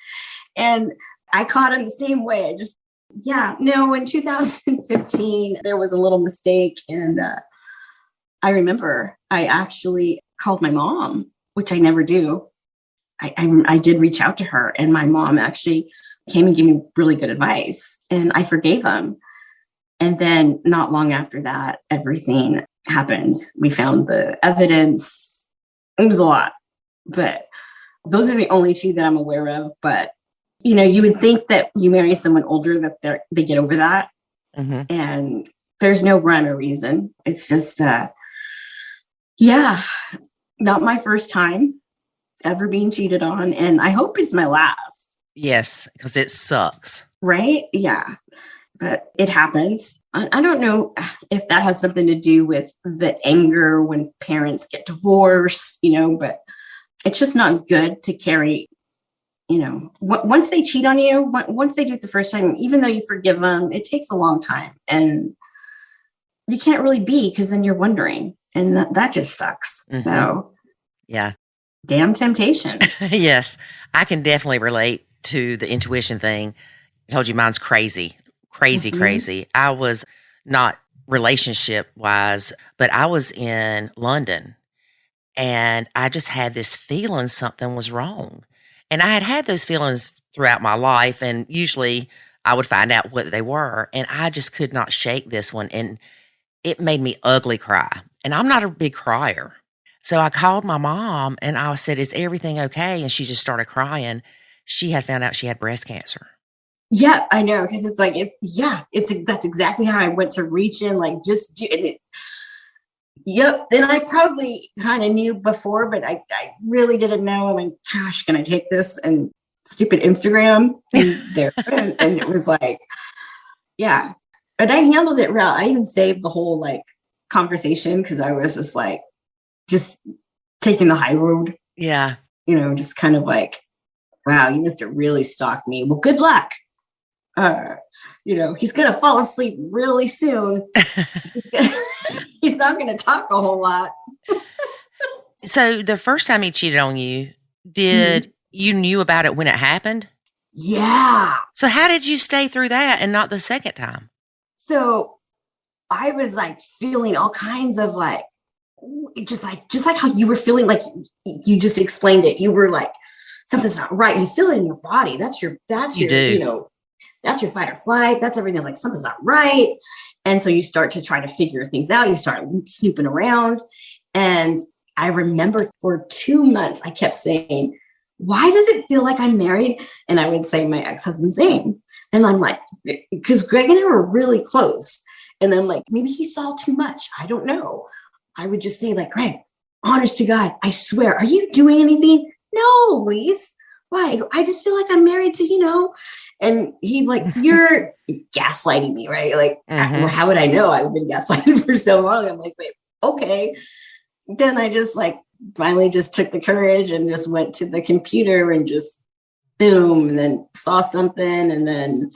and I caught him the same way. In 2015, there was a little mistake. And I remember I actually called my mom, which I never do. I did reach out to her, and my mom actually came and gave me really good advice, and I forgave him. And then not long after that, everything happened. We found the evidence. It was a lot, but those are the only two that I'm aware of. But, you would think that you marry someone older that they get over that. And there's no rhyme or reason. It's just, not my first time ever being cheated on. And I hope it's my last. Yes, because it sucks. Right? Yeah. But it happens. I don't know if that has something to do with the anger when parents get divorced, but it's just not good to carry, once they cheat on you, once they do it the first time, even though you forgive them, it takes a long time. And you can't really be, because then you're wondering. And that just sucks. So, yeah. Damn temptation. Yes. I can definitely relate to the intuition thing. I told you mine's crazy. Crazy. I was not relationship wise, but I was in London and I just had this feeling something was wrong. And I had those feelings throughout my life, and usually I would find out what they were. And I just could not shake this one. And it made me ugly cry. And I'm not a big crier. So I called my mom and I said, "Is everything okay?" And she just started crying. She had found out she had breast cancer. Yeah, I know. Because it's like, that's exactly how I went to reach in, like just do it. Yep. And I probably kind of knew before, but I really didn't know. I'm like, gosh, can I take this and stupid Instagram and there? and it was like, yeah. But I handled it well. I even saved the whole like conversation because I was just like, just taking the high road. Yeah. Just kind of like, wow, you must have really stalked me. Well, good luck. He's going to fall asleep really soon. He's not going to talk a whole lot. So the first time he cheated on you, did you knew about it when it happened? Yeah. So how did you stay through that and not the second time? So I was like feeling all kinds of like, just like how you were feeling, like you just explained it. You were like, something's not right. You feel it in your body. That's your that's your fight or flight. That's everything. Like something's not right. And so you start to try to figure things out. You start snooping around. And I remember for 2 months, I kept saying, why does it feel like I'm married? And I would say my ex-husband's name. And I'm like, because Greg and I were really close. And I'm like, maybe he saw too much. I don't know. I would just say like, Greg, honest to God, I swear, are you doing anything? No, Lise. Why? I just feel like I'm married to, and he like, you're gaslighting me, right? Like, how would I know? I've been gaslighted for so long. I'm like, wait, okay. Then I just like finally just took the courage and just went to the computer and just boom, and then saw something, and then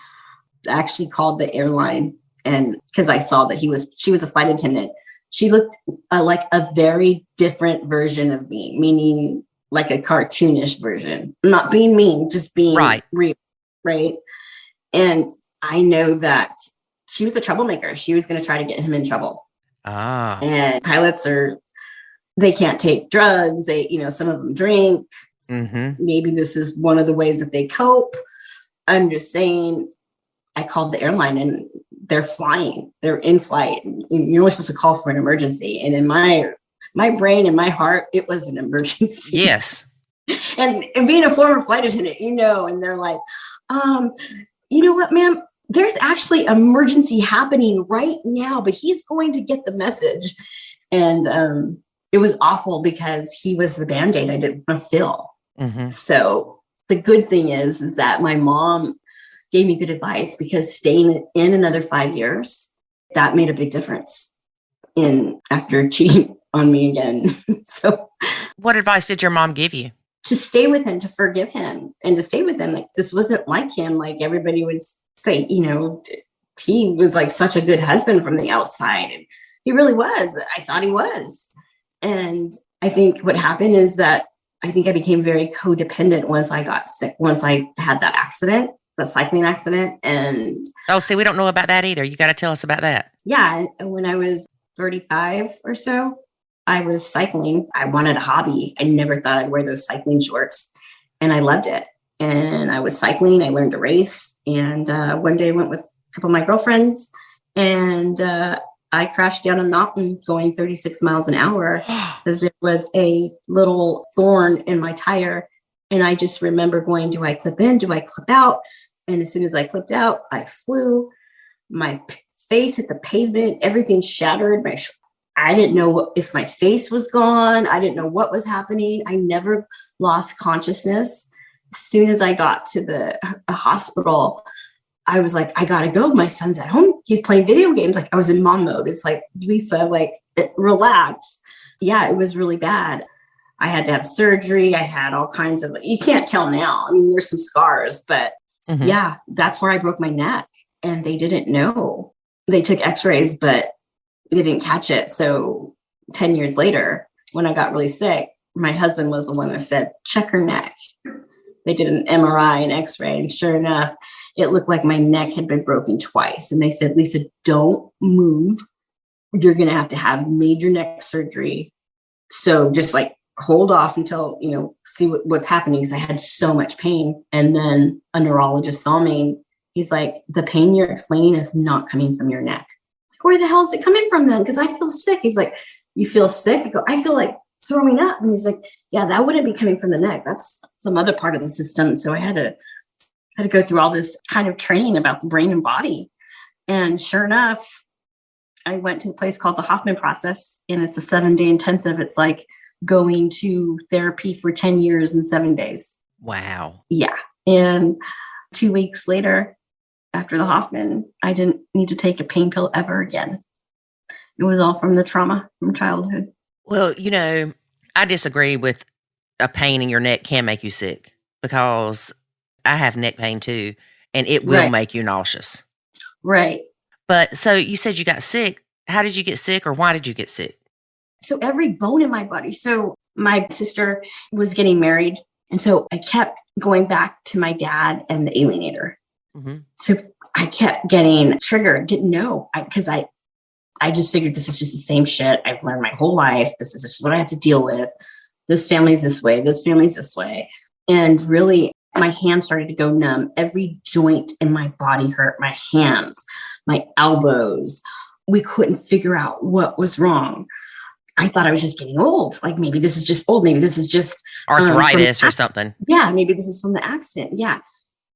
actually called the airline. And because I saw that she was a flight attendant. She looked like a very different version of me, meaning like a cartoonish version, not being mean, just being real. Right. And I know that she was a troublemaker. She was going to try to get him in trouble. And pilots they can't take drugs. They, some of them drink. Maybe this is one of the ways that they cope. I'm just saying, I called the airline and they're flying. They're in flight. You're only supposed to call for an emergency. And in my brain and my heart, it was an emergency. Yes. And being a former flight attendant, and they're like, you know what, ma'am, there's actually an emergency happening right now, but he's going to get the message. And it was awful because he was the Band-Aid I didn't want to fill. So the good thing is that my mom gave me good advice, because staying in another 5 years, that made a big difference in after cheating on me again. So what advice did your mom give you? To stay with him, to forgive him, and to stay with him. Like, this wasn't like him. Like everybody would say, he was like such a good husband from the outside. And he really was. I thought he was. And I think what happened is that I think I became very codependent once I got sick, once I had that accident, the cycling accident. And see, we don't know about that either. You got to tell us about that. Yeah. When I was 35 or so, I was cycling. I wanted a hobby. I never thought I'd wear those cycling shorts, and I loved it. And I was cycling. I learned to race. And one day I went with a couple of my girlfriends, and I crashed down a mountain going 36 miles an hour because there was a little thorn in my tire. And I just remember going, do I clip in? Do I clip out? And as soon as I clipped out, I flew. My face hit the pavement. Everything shattered. I didn't know if my face was gone. I didn't know what was happening. I never lost consciousness. As soon as I got to the hospital, I was like, I gotta go. My son's at home. He's playing video games. Like, I was in mom mode. It's like, Lisa, like, relax. Yeah, it was really bad. I had to have surgery. I had all kinds of, you can't tell now. I mean, there's some scars, but yeah, that's where I broke my neck, and they didn't know. They took x-rays, but they didn't catch it. So 10 years later, when I got really sick, my husband was the one that said, check her neck. They did an MRI and x-ray, and sure enough, it looked like my neck had been broken twice. And they said, Lisa, don't move. You're going to have major neck surgery. So just like hold off until, see what's happening. Because I had so much pain. And then a neurologist saw me. He's like, the pain you're explaining is not coming from your neck. Like, where the hell is it coming from then? Because I feel sick. He's like, you feel sick? I go, I feel like throwing up. And he's like, yeah, that wouldn't be coming from the neck. That's some other part of the system. So I had to go through all this kind of training about the brain and body. And sure enough, I went to a place called the Hoffman process, and it's a 7-day intensive. It's like going to therapy for 10 years in 7 days. Wow. Yeah. And 2 weeks later, after the Hoffman, I didn't need to take a pain pill ever again. It was all from the trauma from childhood. Well, I disagree with a pain in your neck can make you sick, because I have neck pain too, and it will make you nauseous. Right. But so you said you got sick. How did you get sick, or why did you get sick? So every bone in my body. So my sister was getting married. And so I kept going back to my dad and the alienator. So I kept getting triggered, didn't know, because I just figured this is just the same shit I've learned my whole life. This is just what I have to deal with. This family's this way. This family's this way. And really, my hands started to go numb. Every joint in my body hurt. My hands, my elbows. We couldn't figure out what was wrong. I thought I was just getting old. Like, maybe this is just old. Maybe this is just arthritis or something. Yeah. Maybe this is from the accident. Yeah.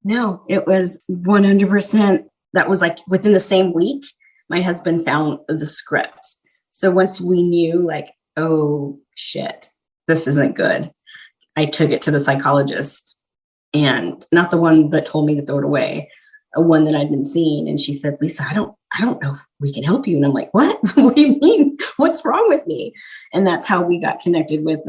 No, it was 100%. That was like within the same week, my husband found the script. So once we knew, like, oh shit, this isn't good, I took it to the psychologist, and not the one that told me to throw it away, a one that I'd been seeing. And she said, Lisa, I don't know if we can help you. And I'm like, what? What do you mean? What's wrong with me? And that's how we got connected with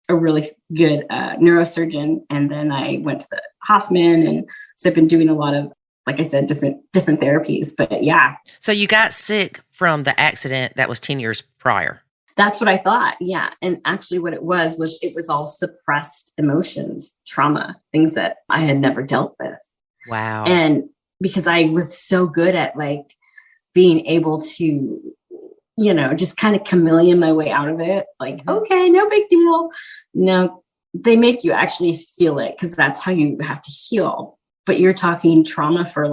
a really good neurosurgeon. And then I went to the Hoffman, and so I've been doing a lot of, like I said, different therapies. But yeah. So you got sick from the accident that was 10 years prior. That's what I thought. Yeah. And actually what it was all suppressed emotions, trauma, things that I had never dealt with. Wow. And because I was so good at like being able to, just kind of chameleon my way out of it. Like, okay, no big deal. No, they make you actually feel it, because that's how you have to heal. But you're talking trauma for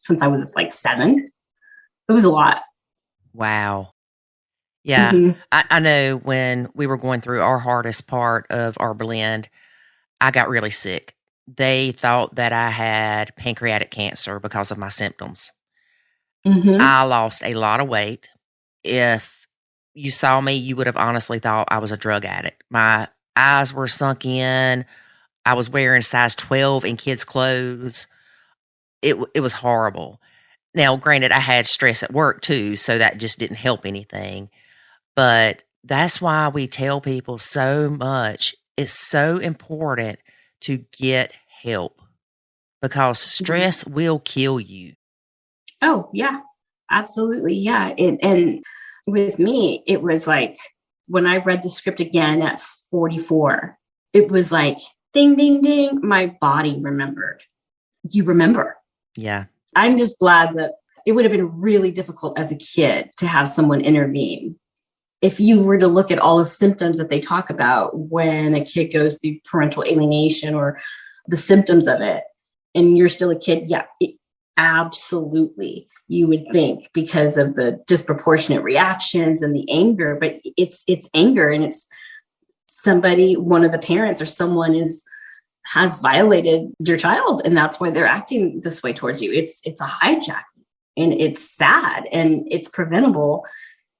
since I was like 7. It was a lot. Wow. Yeah. I know when we were going through our hardest part of our blend, I got really sick. They thought that I had pancreatic cancer because of my symptoms. I lost a lot of weight. If you saw me, you would have honestly thought I was a drug addict. My eyes were sunk in. I was wearing size 12 in kids' clothes. it was horrible. Now, granted, I had stress at work too, so that just didn't help anything. But that's why we tell people so much. It's so important to get help because stress will kill you. Oh, yeah, absolutely. Yeah. And with me, it was like when I read the script again at 44, it was like, ding, ding, ding. My body remembered. You remember. Yeah. I'm just glad that it would have been really difficult as a kid to have someone intervene. If you were to look at all the symptoms that they talk about when a kid goes through parental alienation or the symptoms of it, and you're still a kid, yeah, absolutely. You would think because of the disproportionate reactions and the anger, but it's anger and it's somebody, one of the parents or someone has violated your child. And that's why they're acting this way towards you. It's a hijack and it's sad and it's preventable.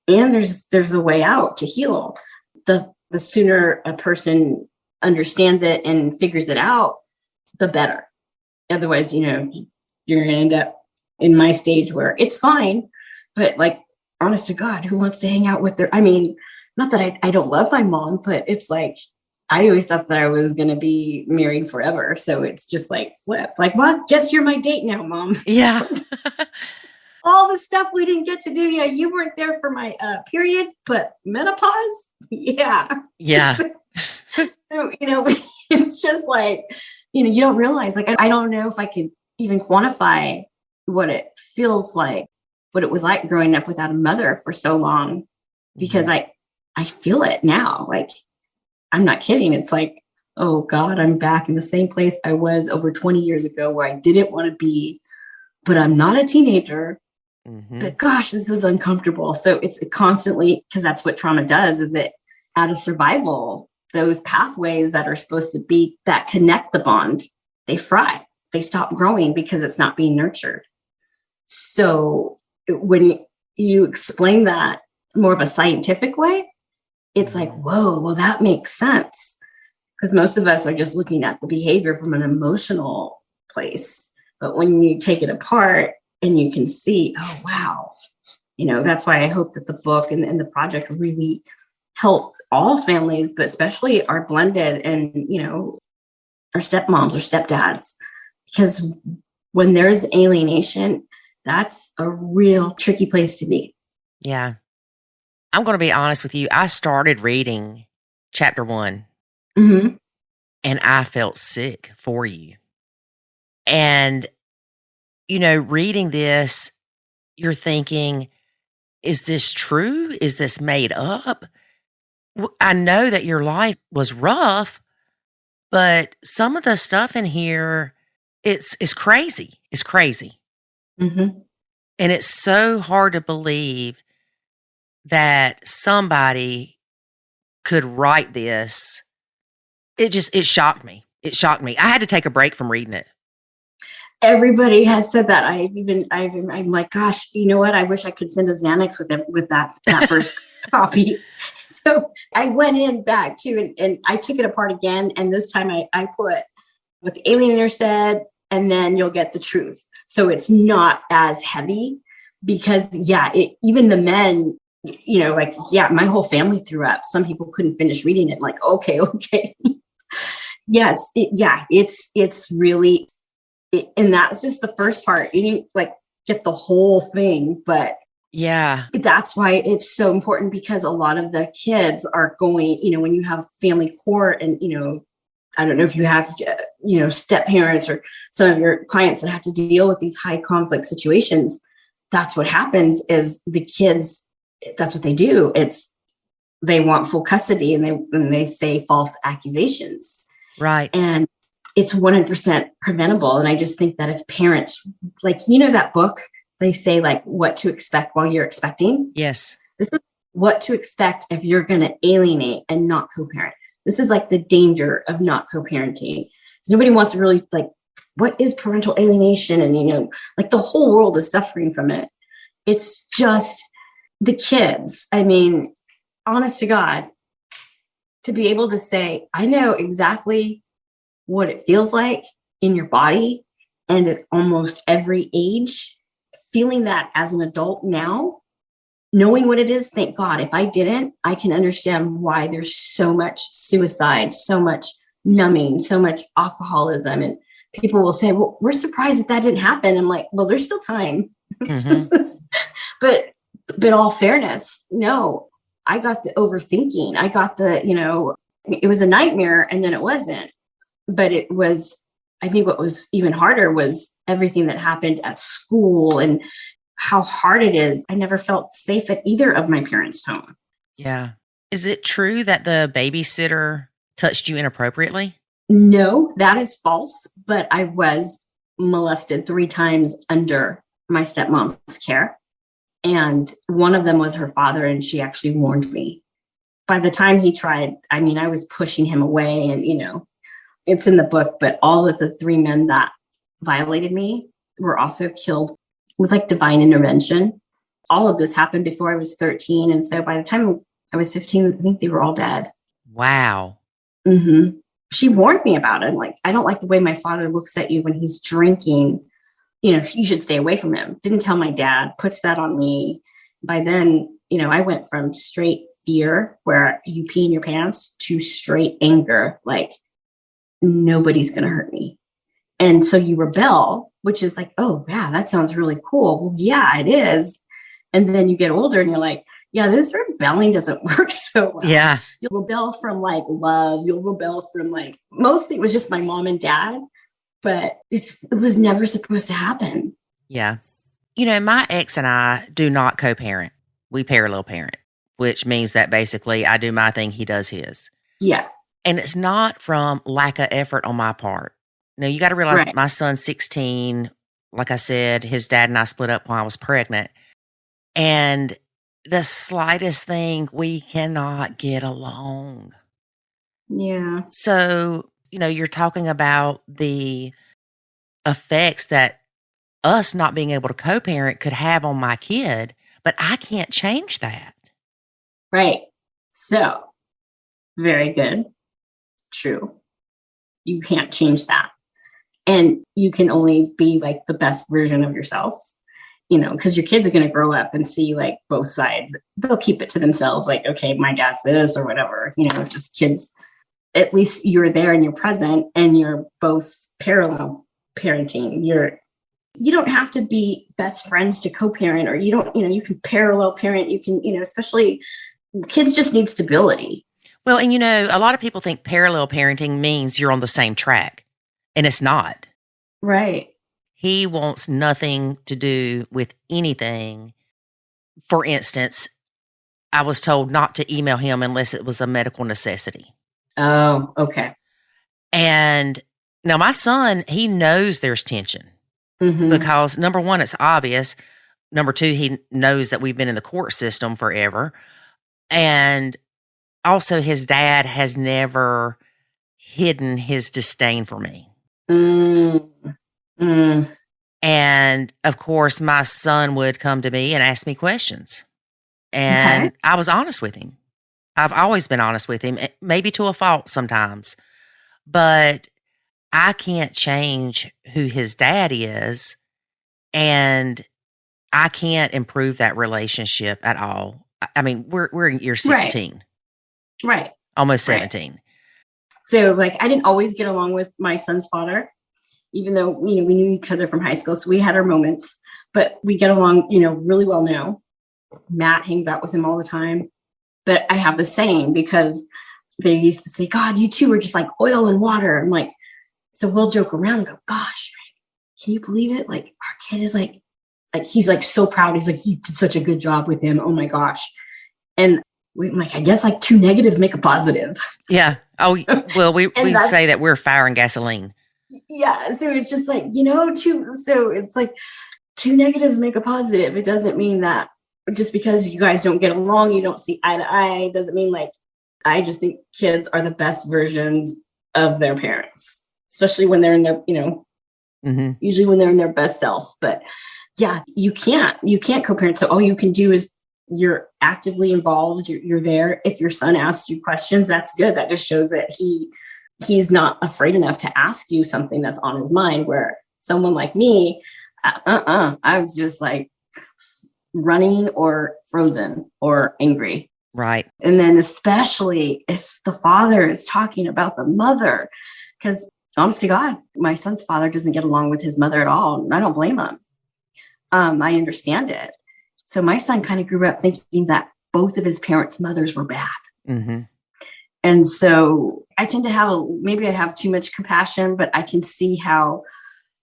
And there's a way out to heal. The sooner a person understands it and figures it out, the better. Otherwise, you're going to end up in my stage where it's fine, but like, honest to God, who wants to hang out with their, I mean, not that I don't love my mom, but it's like, I always thought that I was going to be married forever. So it's just like flipped. Like, well, guess you're my date now, Mom. Yeah. All the stuff we didn't get to do. Yeah, you weren't there for my period, but menopause? Yeah. Yeah. So, it's just like, you don't realize, like, I don't know if I could even quantify what it feels like, what it was like growing up without a mother for so long, because I feel it now. Like, I'm not kidding. It's like, oh God, I'm back in the same place I was over 20 years ago where I didn't want to be, but I'm not a teenager. But gosh, this is uncomfortable. So it's constantly, because that's what trauma does, is it out of survival, those pathways that are supposed to be, that connect the bond, they fry, they stop growing because it's not being nurtured. So when you explain that more of a scientific way, it's like, whoa, well, that makes sense. Because most of us are just looking at the behavior from an emotional place. But when you take it apart and you can see, oh, wow, that's why I hope that the book and the project really help all families, but especially our blended and, our stepmoms or stepdads. Because when there's alienation, that's a real tricky place to be. Yeah. I'm going to be honest with you. I started reading chapter 1 and I felt sick for you. And, reading this, you're thinking, is this true? Is this made up? I know that your life was rough, but some of the stuff in here, it's crazy. It's crazy. And it's so hard to believe that somebody could write this. It shocked me. It shocked me. I had to take a break from reading it. Everybody has said that. I'm like, gosh, you know what? I wish I could send a Xanax with that first copy. So I went in back too, and I took it apart again. And this time I put what the alienator said, and then you'll get the truth. So it's not as heavy because, even the men, my whole family threw up. Some people couldn't finish reading it. Like, okay. Yes. It's really, and that's just the first part. You didn't get the whole thing, but yeah, that's why it's so important, because a lot of the kids are going, when you have family court and, I don't know if you have, step parents or some of your clients that have to deal with these high conflict situations. That's what happens is the kids, that's what they do. They want full custody and they say false accusations. Right. And it's 100% preventable. And I just think that if parents, that book, they say what to expect while you're expecting. Yes. This is what to expect if you're going to alienate and not co-parent. This is the danger of not co-parenting. Because nobody wants to really what is parental alienation? And, the whole world is suffering from it. It's just the kids. I mean, honest to God, to be able to say, I know exactly what it feels like in your body And at almost every age, feeling that as an adult now, knowing what it is, thank God. If I didn't, I can understand why there's so much suicide, so much numbing, so much alcoholism. And people will say, well, we're surprised that didn't happen. I'm like, well, there's still time. Mm-hmm. But all fairness, no, I got the overthinking. I got the, it was a nightmare and then it wasn't. But it was, I think what was even harder was everything that happened at school and how hard it is. I never felt safe at either of my parents' home. Yeah. Is it true that the babysitter touched you inappropriately? No, that is false. But I was molested 3 times under my stepmom's care. And one of them was her father, and she actually warned me. By the time he tried, I was pushing him away and, it's in the book, but all of the 3 men that violated me were also killed. It was like divine intervention. All of this happened before I was 13. And so by the time I was 15, I think they were all dead. Wow. Mm-hmm. She warned me about it. Like, I don't like the way my father looks at you when he's drinking. You should stay away from him. Didn't tell my dad, puts that on me. By then, I went from straight fear where you pee in your pants to straight anger. Like, nobody's going to hurt me. And so you rebel, which is like, oh yeah, that sounds really cool. Well, yeah, it is. And then you get older and you're like, yeah, this rebelling doesn't work so well. Yeah. You'll rebel from like love. You'll rebel from like, mostly it was just my mom and dad, but it was never supposed to happen. Yeah. My ex and I do not co-parent. We parallel parent, which means that basically I do my thing, he does his. Yeah. And it's not from lack of effort on my part. Now, you got to realize that my son's 16. Like I said, his dad and I split up while I was pregnant. And the slightest thing, we cannot get along. Yeah. So, you're talking about the effects that us not being able to co-parent could have on my kid, but I can't change that. Right. So, very good. True. You can't change that. And you can only be like the best version of yourself, because your kids are going to grow up and see like both sides. They'll keep it to themselves. Like, okay, my dad's this or whatever, just kids. At least you're there and you're present and you're both parallel parenting. You don't have to be best friends to co-parent, or you can parallel parent. You can, especially kids just need stability. Well, and a lot of people think parallel parenting means you're on the same track, and it's not. Right. He wants nothing to do with anything. For instance, I was told not to email him unless it was a medical necessity. Oh, okay. And now my son, he knows there's tension because number one, it's obvious. Number two, he knows that we've been in the court system forever. And also his dad has never hidden his disdain for me. And of course, my son would come to me and ask me questions. And I was honest with him. I've always been honest with him, maybe to a fault sometimes. But I can't change who his dad is. And I can't improve that relationship at all. I mean, we're in year 16. Right. Almost 17. Right. So like, I didn't always get along with my son's father, even though, we knew each other from high school. So we had our moments, but we get along, really well now. Matt hangs out with him all the time. But I have the saying, because they used to say, God, you two are just like oil and water. I'm like, so we'll joke around and go, gosh, can you believe it? Like, our kid is like he's like so proud. He's like, you did such a good job with him. Oh my gosh. And I'm like, I guess like 2 negatives make a positive. Yeah. Oh, well, we say that we're fire and gasoline. Yeah. So it's just like, so it's like 2 negatives make a positive. It doesn't mean that just because you guys don't get along, you don't see eye to eye, doesn't mean like, I just think kids are the best versions of their parents, especially when they're in their, usually when they're in their best self. But yeah, you can't co-parent. So all you can do is you're actively involved. You're there. If your son asks you questions, that's good. That just shows that he's not afraid enough to ask you something that's on his mind, where someone like me, I was just like running or frozen or angry. Right. And then especially if the father is talking about the mother, because honest to God, my son's father doesn't get along with his mother at all. And I don't blame him. I understand it. So my son kind of grew up thinking that both of his parents' mothers were bad. Mm-hmm. And so I tend to have maybe I have too much compassion, but I can see how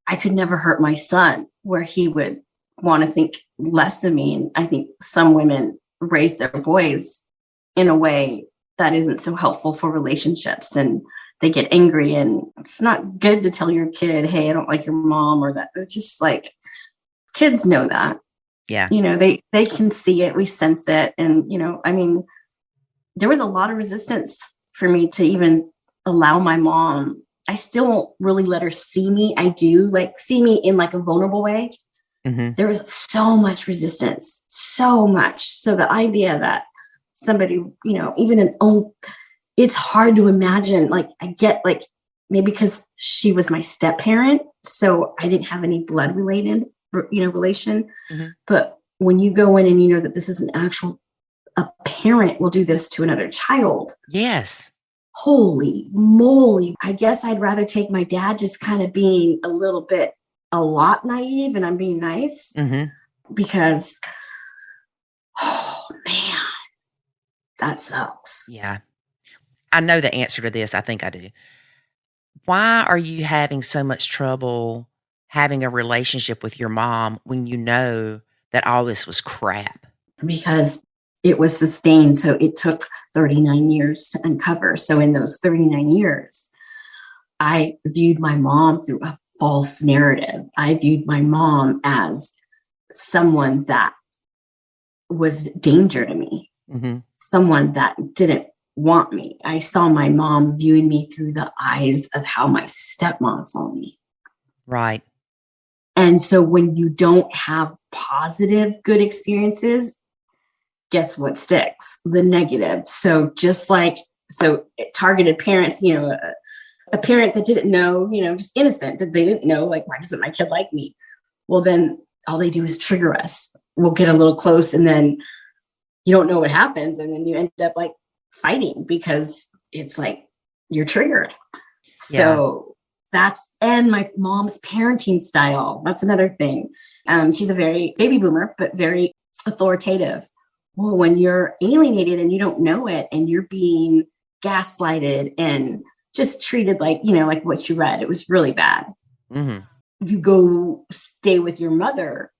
I could never hurt my son where he would want to think less of me. And I think some women raise their boys in a way that isn't so helpful for relationships, and they get angry, and it's not good to tell your kid, hey, I don't like your mom, or that. It's just like, kids know that. Yeah. They can see it. We sense it. And, there was a lot of resistance for me to even allow my mom. I still won't really let her see me. I do see me in a vulnerable way. Mm-hmm. There was so much resistance, so much. So the idea that somebody, even it's hard to imagine. I get maybe because she was my step parent, so I didn't have any blood related, relation. Mm-hmm. But when you go in and you know that this is a parent will do this to another child. Yes. Holy moly. I guess I'd rather take my dad just kind of being a lot naive, and I'm being nice, mm-hmm. because, oh man, that sucks. Yeah. I know the answer to this. I think I do. Why are you having so much trouble having a relationship with your mom when you know that all this was crap? Because it was sustained. So it took 39 years to uncover. So in those 39 years, I viewed my mom through a false narrative. I viewed my mom as someone that was danger to me, mm-hmm. someone that didn't want me. I saw my mom viewing me through the eyes of how my stepmom saw me. Right. And so when you don't have positive, good experiences, guess what sticks? The negative. So targeted parents, a parent that didn't know, just innocent, that they didn't know, why doesn't my kid like me? Well, then all they do is trigger us. We'll get a little close, and then you don't know what happens. And then you end up fighting because it's you're triggered. Yeah. So and my mom's parenting style. That's another thing. She's a very baby boomer, but very authoritative. Well, when you're alienated and you don't know it, and you're being gaslighted and just treated like what you read, it was really bad. Mm-hmm. You go stay with your mother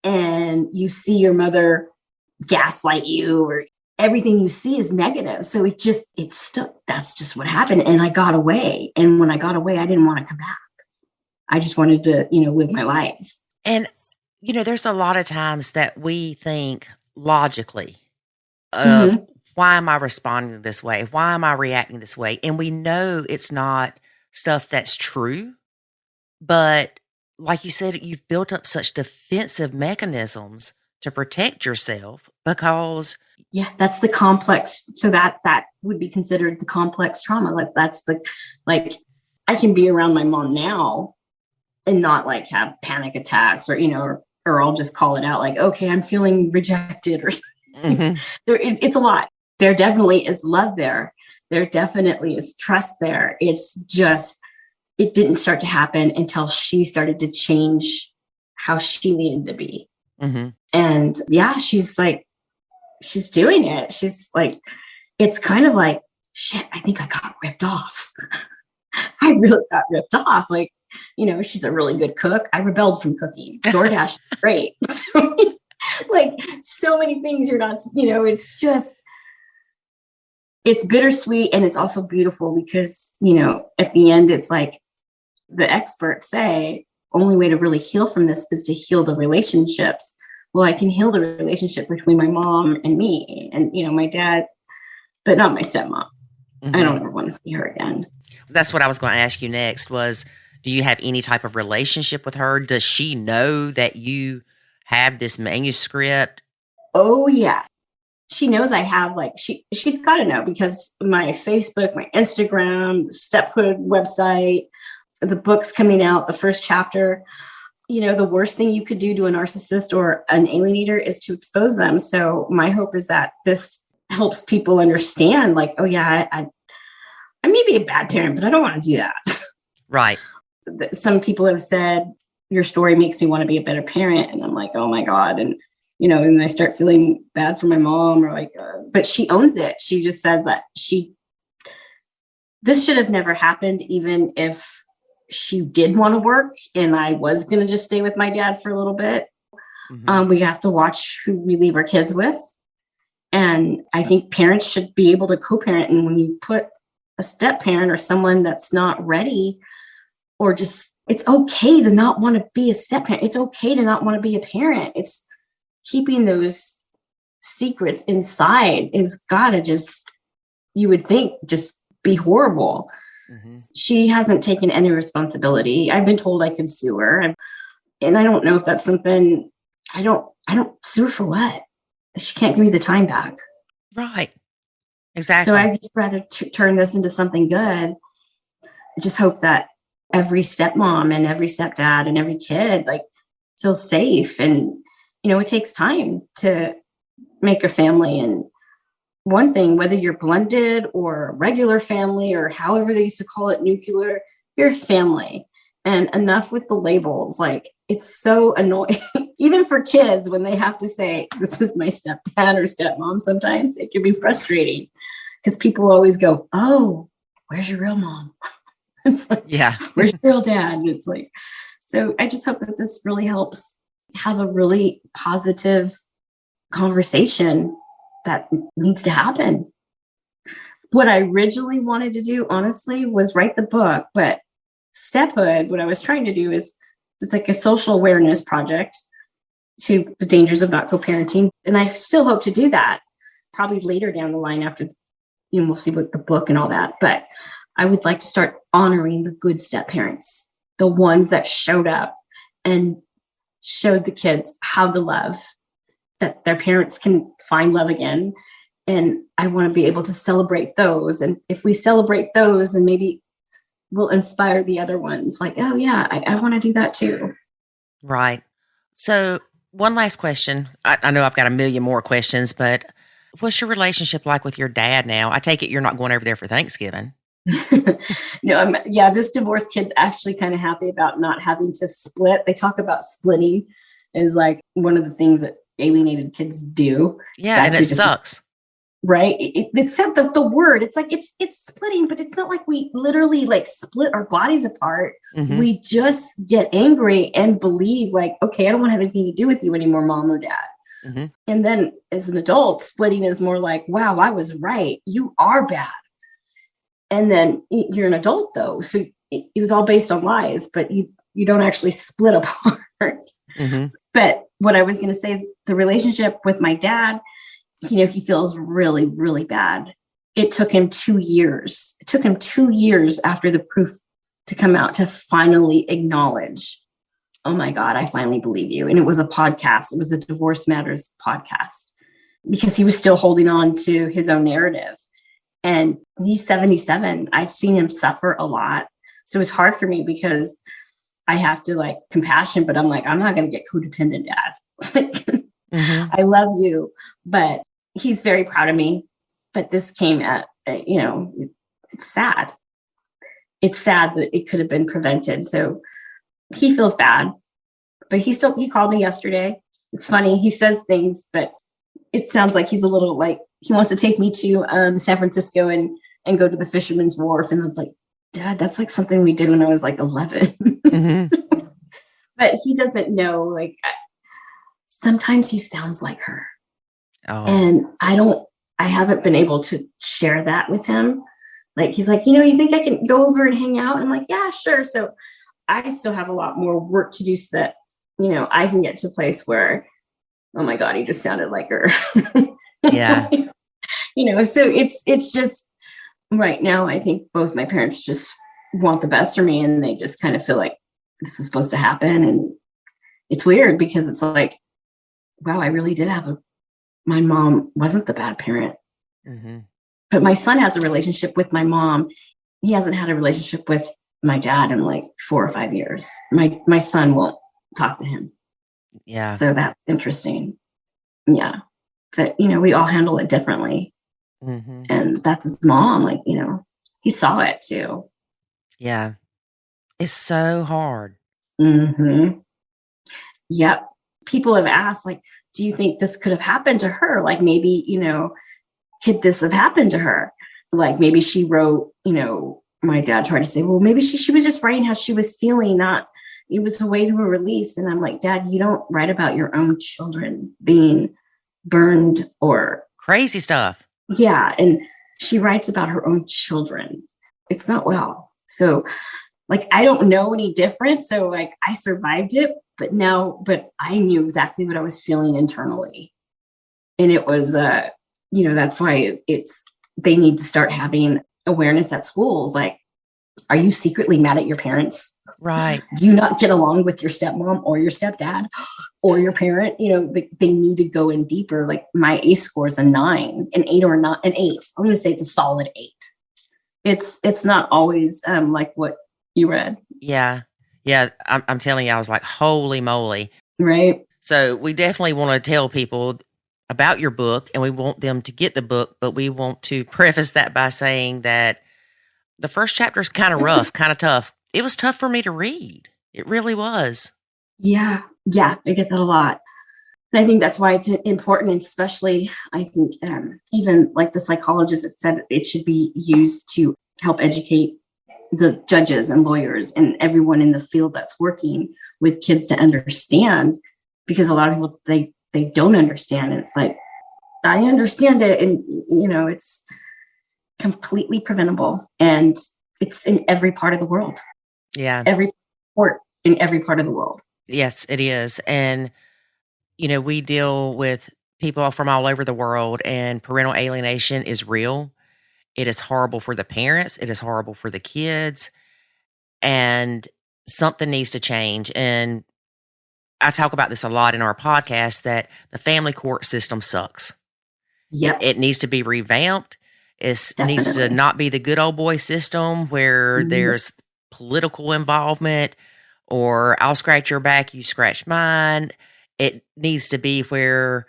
and you see your mother gaslight you, or everything you see is negative. So it stuck. That's just what happened. And I got away. And when I got away, I didn't want to come back. I just wanted to, live my life. And, there's a lot of times that we think logically of Mm-hmm. why am I responding this way? Why am I reacting this way? And we know it's not stuff that's true, but like you said, you've built up such defensive mechanisms to protect yourself because. Yeah, that's the complex. So that would be considered the complex trauma. That's I can be around my mom now and not have panic attacks, or I'll just call it out okay, I'm feeling rejected, or Mm-hmm. It's a lot. There definitely is love there. There definitely is trust there. It's just, it didn't start to happen until she started to change how she needed to be. Mm-hmm. And yeah, she's doing it. She's it's kind of shit, I think I got ripped off. I really got ripped off. She's a really good cook. I rebelled from cooking. DoorDash is great. So many things you're not, it's just, it's bittersweet, and it's also beautiful because, at the end, it's the experts say, only way to really heal from this is to heal the relationships. Well, I can heal the relationship between my mom and me and, my dad, but not my stepmom. Mm-hmm. I don't ever want to see her again. That's what I was going to ask you next was, do you have any type of relationship with her? Does she know that you have this manuscript? Oh yeah. She knows I have she's got to know because my Facebook, my Instagram, Stephood website, the book's coming out, the first chapter. The worst thing you could do to a narcissist or an alienator is to expose them. So my hope is that this helps people understand, like, oh yeah, I may be a bad parent, but I don't want to do that. Right. Some people have said, your story makes me want to be a better parent. And I'm like, oh my God. And, and I start feeling bad for my mom, or like, but she owns it. She just says that this should have never happened, even if she did want to work and I was going to just stay with my dad for a little bit. Mm-hmm. We have to watch who we leave our kids with. And I think parents should be able to co-parent. And when you put a step parent or someone that's not ready, or just, it's okay to not want to be a step parent. It's okay to not want to be a parent. It's keeping those secrets inside is gotta just, you would think, just be horrible. Mm-hmm. She hasn't taken any responsibility. I've been told I could sue her. And I don't know if that's something, I don't sue her for what? She can't give me the time back. Right. Exactly. So I'd just rather turn this into something good. I just hope that every stepmom and every stepdad and every kid feels safe. And, it takes time to make a family. And one thing, whether you're blended or regular family or however they used to call it, nuclear, you're a family. And enough with the labels. It's so annoying, even for kids, when they have to say, this is my stepdad or stepmom. Sometimes it can be frustrating because people always go, oh, where's your real mom? It's like, yeah, where's your real dad? And it's like, so I just hope that this really helps have a really positive conversation that needs to happen. What I originally wanted to do, honestly, was write the book, but Stephood, what I was trying to do is, it's like a social awareness project to the dangers of not co-parenting. And I still hope to do that probably later down the line after, we'll see what the book and all that. But I would like to start honoring the good step parents, the ones that showed up and showed the kids how to love, that their parents can find love again. And I want to be able to celebrate those. And if we celebrate those, and maybe we'll inspire the other ones, like, oh yeah, I want to do that too. Right. So one last question. I know I've got a million more questions, but what's your relationship like with your dad now? I take it you're not going over there for Thanksgiving. No, this divorced kid's actually kind of happy about not having to split. They talk about splitting is like one of the things that alienated kids do. Yeah, and it sucks. Right? It's said the word, it's like, it's splitting, but it's not like we literally split our bodies apart. Mm-hmm. We just get angry and believe okay, I don't want to have anything to do with you anymore, mom or dad. Mm-hmm. And then as an adult, splitting is more like, wow, I was right. You are bad. And then you're an adult though. So it was all based on lies, but you don't actually split apart. Mm-hmm. But what I was going to say is the relationship with my dad, he feels really, really bad. It took him 2 years. It took him 2 years after the proof to come out to finally acknowledge, oh my God, I finally believe you. And it was a podcast. It was a Divorce Matters podcast, because he was still holding on to his own narrative. And he's 77. I've seen him suffer a lot. So it's hard for me because I have to compassion, but I'm I'm not going to get codependent, Dad. Mm-hmm. I love you, but he's very proud of me. But this came at, it's sad. It's sad that it could have been prevented. So he feels bad, but he called me yesterday. It's funny. He says things, but it sounds like he's a little he wants to take me to San Francisco and go to the Fisherman's Wharf. And it's like, Dad, that's something we did when I was 11. Mm-hmm. But he doesn't know, sometimes he sounds like her. Oh. And I haven't been able to share that with him. He's like, you think I can go over and hang out? And I'm like, yeah, sure. So I still have a lot more work to do so that, I can get to a place where, oh my God, he just sounded like her. Yeah. So it's just right now, I think both my parents just want the best for me, and they just kind of feel like this was supposed to happen. And it's weird because it's like, wow, I really did my mom wasn't the bad parent. Mm-hmm. But my son has a relationship with my mom. He hasn't had a relationship with my dad in like 4 or 5 years. My son won't talk to him. Yeah. So that's interesting. Yeah. But, we all handle it differently. Mm-hmm. And that's his mom. Like, he saw it too. Yeah. It's so hard. Mm-hmm. Yep. People have asked, like, do you think this could have happened to her? Like, maybe, could this have happened to her? Like, maybe she wrote, my dad tried to say, well, maybe she was just writing how she was feeling, it was a way to a release. And I'm like, Dad, you don't write about your own children being burned or crazy stuff. Yeah. And she writes about her own children. It's not well. So like, I don't know any different. So like, I survived it, but I knew exactly what I was feeling internally. And it was, that's why they need to start having awareness at schools. Like, are you secretly mad at your parents? Right. Do you not get along with your stepmom or your stepdad or your parent? They need to go in deeper. Like my ACE score is a 9, an 8 or not an 8. I'm going to say it's a solid 8. It's not always like what you read. Yeah. Yeah. I'm telling you, I was like, holy moly. Right. So we definitely want to tell people about your book, and we want them to get the book, but we want to preface that by saying that the first chapter is kind of rough, kind of tough. It was tough for me to read. It really was. Yeah. Yeah. I get that a lot. And I think that's why it's important, especially I think even like the psychologists have said it should be used to help educate the judges and lawyers and everyone in the field that's working with kids to understand, because a lot of people, they don't understand. And it's like, I understand it. And, it's completely preventable, and it's in every part of the world. Yeah. Every court in every part of the world. Yes, it is. And, we deal with people from all over the world, and parental alienation is real. It is horrible for the parents. It is horrible for the kids. And something needs to change. And I talk about this a lot in our podcast, that the family court system sucks. Yep. It needs to be revamped. It needs to Definitely. not be the good old boy system where there's political involvement, or I'll scratch your back, you scratch mine. It needs to be where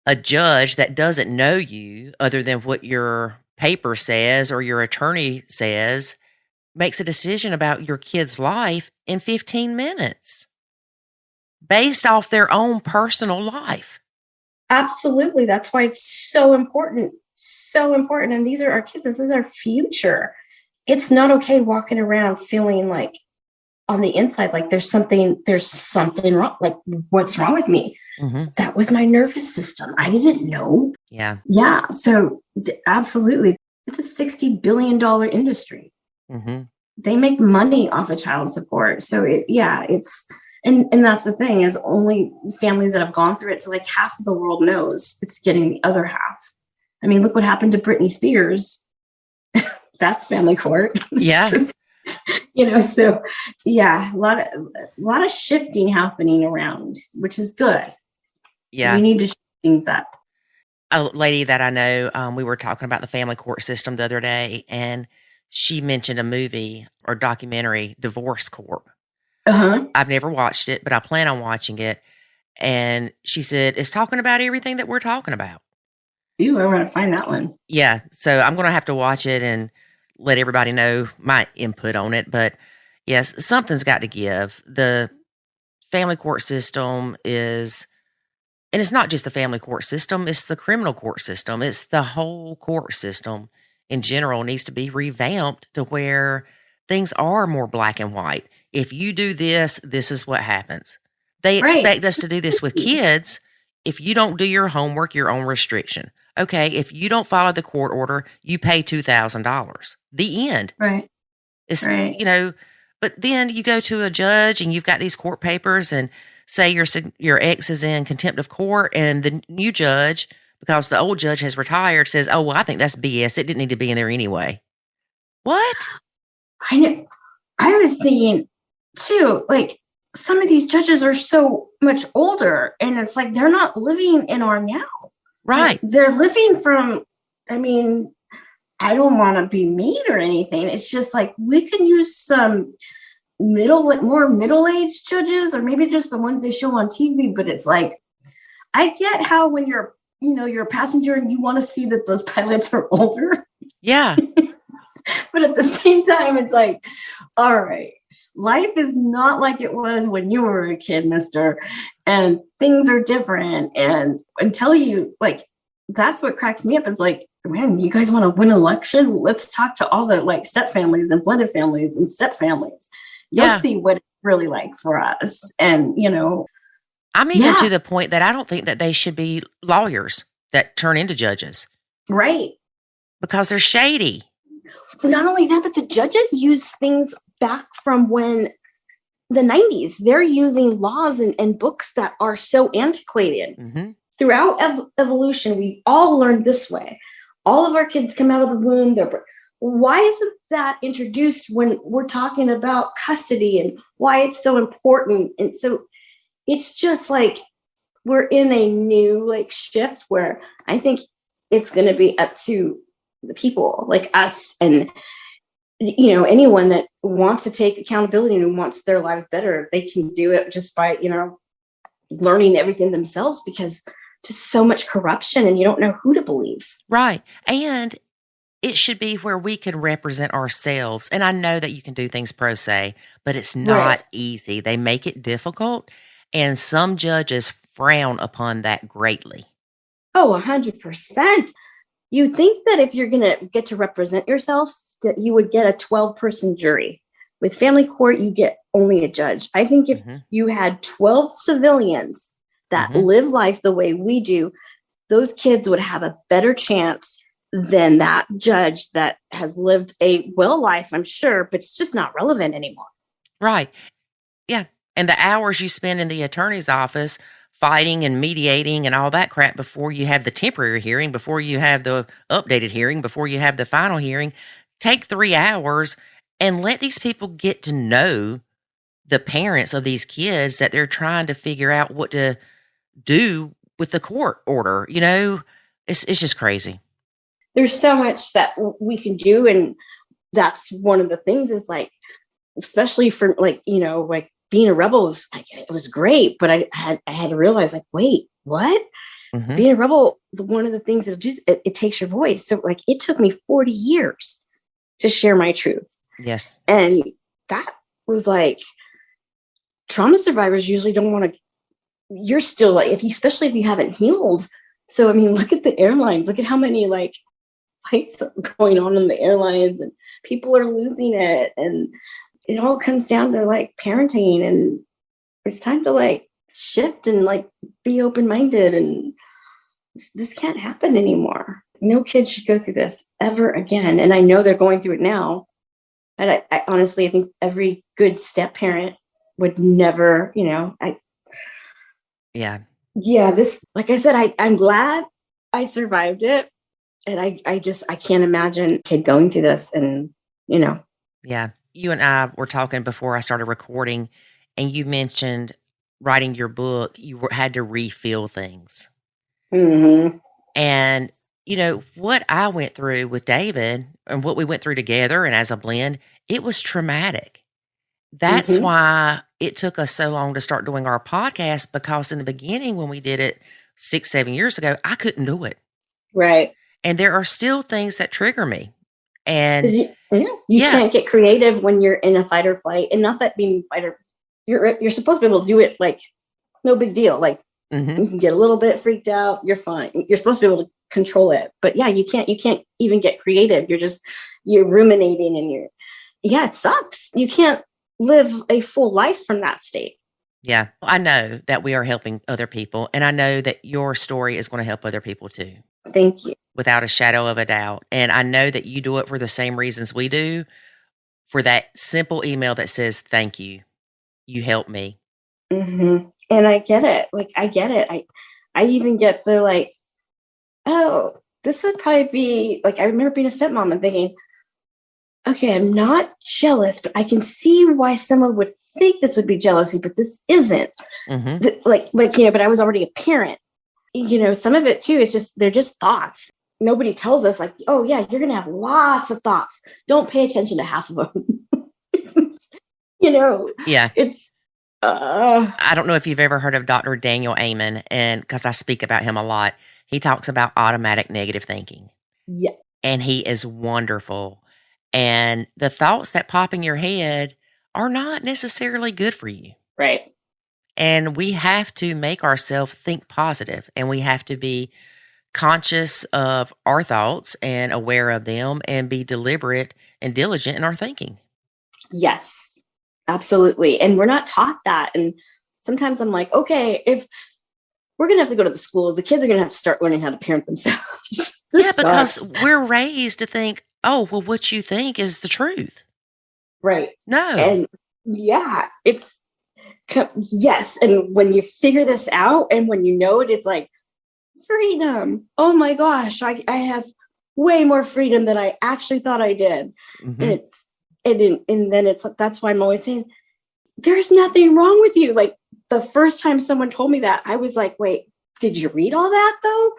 a judge that doesn't know you other than what your paper says or your attorney says makes a decision about your kid's life in 15 minutes based off their own personal life. Absolutely. That's why it's so important. So important. And these are our kids. This is our future. It's not okay walking around feeling like on the inside, like there's something wrong. Like, what's wrong with me? Mm-hmm. That was my nervous system. I didn't know. Yeah. Yeah. So absolutely. It's a $60 billion industry. Mm-hmm. They make money off of child support. So and that's the thing, is only families that have gone through it. So like half of the world knows it's getting the other half. I mean, look what happened to Britney Spears. That's family court. Yeah. So yeah, a lot of shifting happening around, which is good. Yeah. We need to shift things up. A lady that I know, we were talking about the family court system the other day, and she mentioned a movie or documentary, Divorce Court. Uh-huh. I've never watched it, but I plan on watching it. And she said, it's talking about everything that we're talking about. Ooh, I want to find that one. Yeah. So I'm going to have to watch it and let everybody know my input on it. But yes, something's got to give. The family court system is, and it's not just the family court system, it's the criminal court system. It's the whole court system in general needs to be revamped to where things are more black and white. If you do this, this is what happens. They expect us to do this with kids. If you don't do your homework, your own restriction. Okay, if you don't follow the court order, you pay $2,000. The end. Right. It's, but then you go to a judge and you've got these court papers and say your ex is in contempt of court, and the new judge, because the old judge has retired, says, oh, well, I think that's BS. It didn't need to be in there anyway. What? I know. I was thinking too, like, some of these judges are so much older, and it's like they're not living in our now. Right. Like, they're living from, I I don't want to be mean or anything. It's just like, we could use some more middle-aged judges, or maybe just the ones they show on TV. But it's like, I get how when you're a passenger and you want to see that those pilots are older. Yeah. But at the same time, it's like, all right, life is not like it was when you were a kid, mister. And things are different. And until you, like, that's what cracks me up. It's like, man, you guys want to win an election? Let's talk to all the like step families and blended families and step families. You'll see what it's really like for us. And, I'm even to the point that I don't think that they should be lawyers that turn into judges. Right. Because they're shady. Not only that, but the judges use things back from when the 90s. They're using laws and books that are so antiquated. Mm-hmm. Throughout evolution, we all learned this way. All of our kids come out of the womb. Why isn't that introduced when we're talking about custody and why it's so important? And so it's just like we're in a new like shift where I think it's going to be up to the people like us and, anyone that wants to take accountability and wants their lives better. They can do it just by, learning everything themselves, because just so much corruption and you don't know who to believe. Right. And it should be where we can represent ourselves. And I know that you can do things pro se, but it's not easy. They make it difficult. And some judges frown upon that greatly. Oh, 100%. You think that if you're going to get to represent yourself, that you would get a 12-person jury. With family court, you get only a judge. I think if you had 12 civilians that live life the way we do, those kids would have a better chance than that judge that has lived a well life, I'm sure, but it's just not relevant anymore. Right. Yeah. And the hours you spend in the attorney's office fighting and mediating and all that crap before you have the temporary hearing, before you have the updated hearing, before you have the final hearing, take 3 hours and let these people get to know the parents of these kids that they're trying to figure out what to do with the court order. It's just crazy. There's so much that we can do. And that's one of the things is like, especially for like, like being a rebel was like, it was great, but I had to realize like, wait, what? Being a rebel, one of the things that it takes your voice. So like, it took me 40 years to share my truth. Yes. And that was like, trauma survivors usually don't want to, you're still like, especially if you haven't healed. So, I mean, look at the airlines, look at how many like fights going on in the airlines and people are losing it. And it all comes down to like parenting, and it's time to like shift and like be open-minded, and this can't happen anymore. No kid should go through this ever again. And I know they're going through it now. And I honestly, I think every good step parent would never, this, like I said, I'm glad I survived it. And I can't imagine a kid going through this and, Yeah. You and I were talking before I started recording, and you mentioned writing your book, had to refill things. Mm-hmm. And, what I went through with David and what we went through together and as a blend, it was traumatic. That's why it took us so long to start doing our podcast, because in the beginning, when we did it 6-7 years ago, I couldn't do it. Right. And there are still things that trigger me. And you can't get creative when you're in a fight or flight. And not that being fighter, you're supposed to be able to do it like no big deal. Like you can get a little bit freaked out, you're fine. You're supposed to be able to control it. But yeah, you can't even get creative. You're ruminating and it sucks. You can't live a full life from that state. Yeah. I know that we are helping other people, and I know that your story is going to help other people too. Thank you. Without a shadow of a doubt. And I know that you do it for the same reasons we do, for that simple email that says, thank you. You helped me. Mm-hmm. And I get it. Like, I get it. I even get the like, oh, this would probably be like, I remember being a stepmom and thinking, okay, I'm not jealous, but I can see why someone would think this would be jealousy, but this isn't. But I was already a parent. Some of it too, they're just thoughts. nobody tells us like, oh yeah, you're going to have lots of thoughts. Don't pay attention to half of them. Yeah. It's, I don't know if you've ever heard of Dr. Daniel Amen, and because I speak about him a lot, he talks about automatic negative thinking. yeah. And he is wonderful. And the thoughts that pop in your head are not necessarily good for you. Right. And we have to make ourselves think positive, and we have to be conscious of our thoughts and aware of them and be deliberate and diligent in our thinking. Yes, absolutely. And we're not taught that. And sometimes I'm like, okay, if we're going to have to go to the schools, the kids are going to have to start learning how to parent themselves. Yeah, because we're raised to think, oh, well, what you think is the truth. Right. No. And yeah, yes. And when you figure this out and when you know it, it's like freedom. Oh my gosh, I have way more freedom than I actually thought I did. Mm-hmm. And then it's that's why I'm always saying, there's nothing wrong with you. Like the first time someone told me that, I was like, wait, did you read all that though?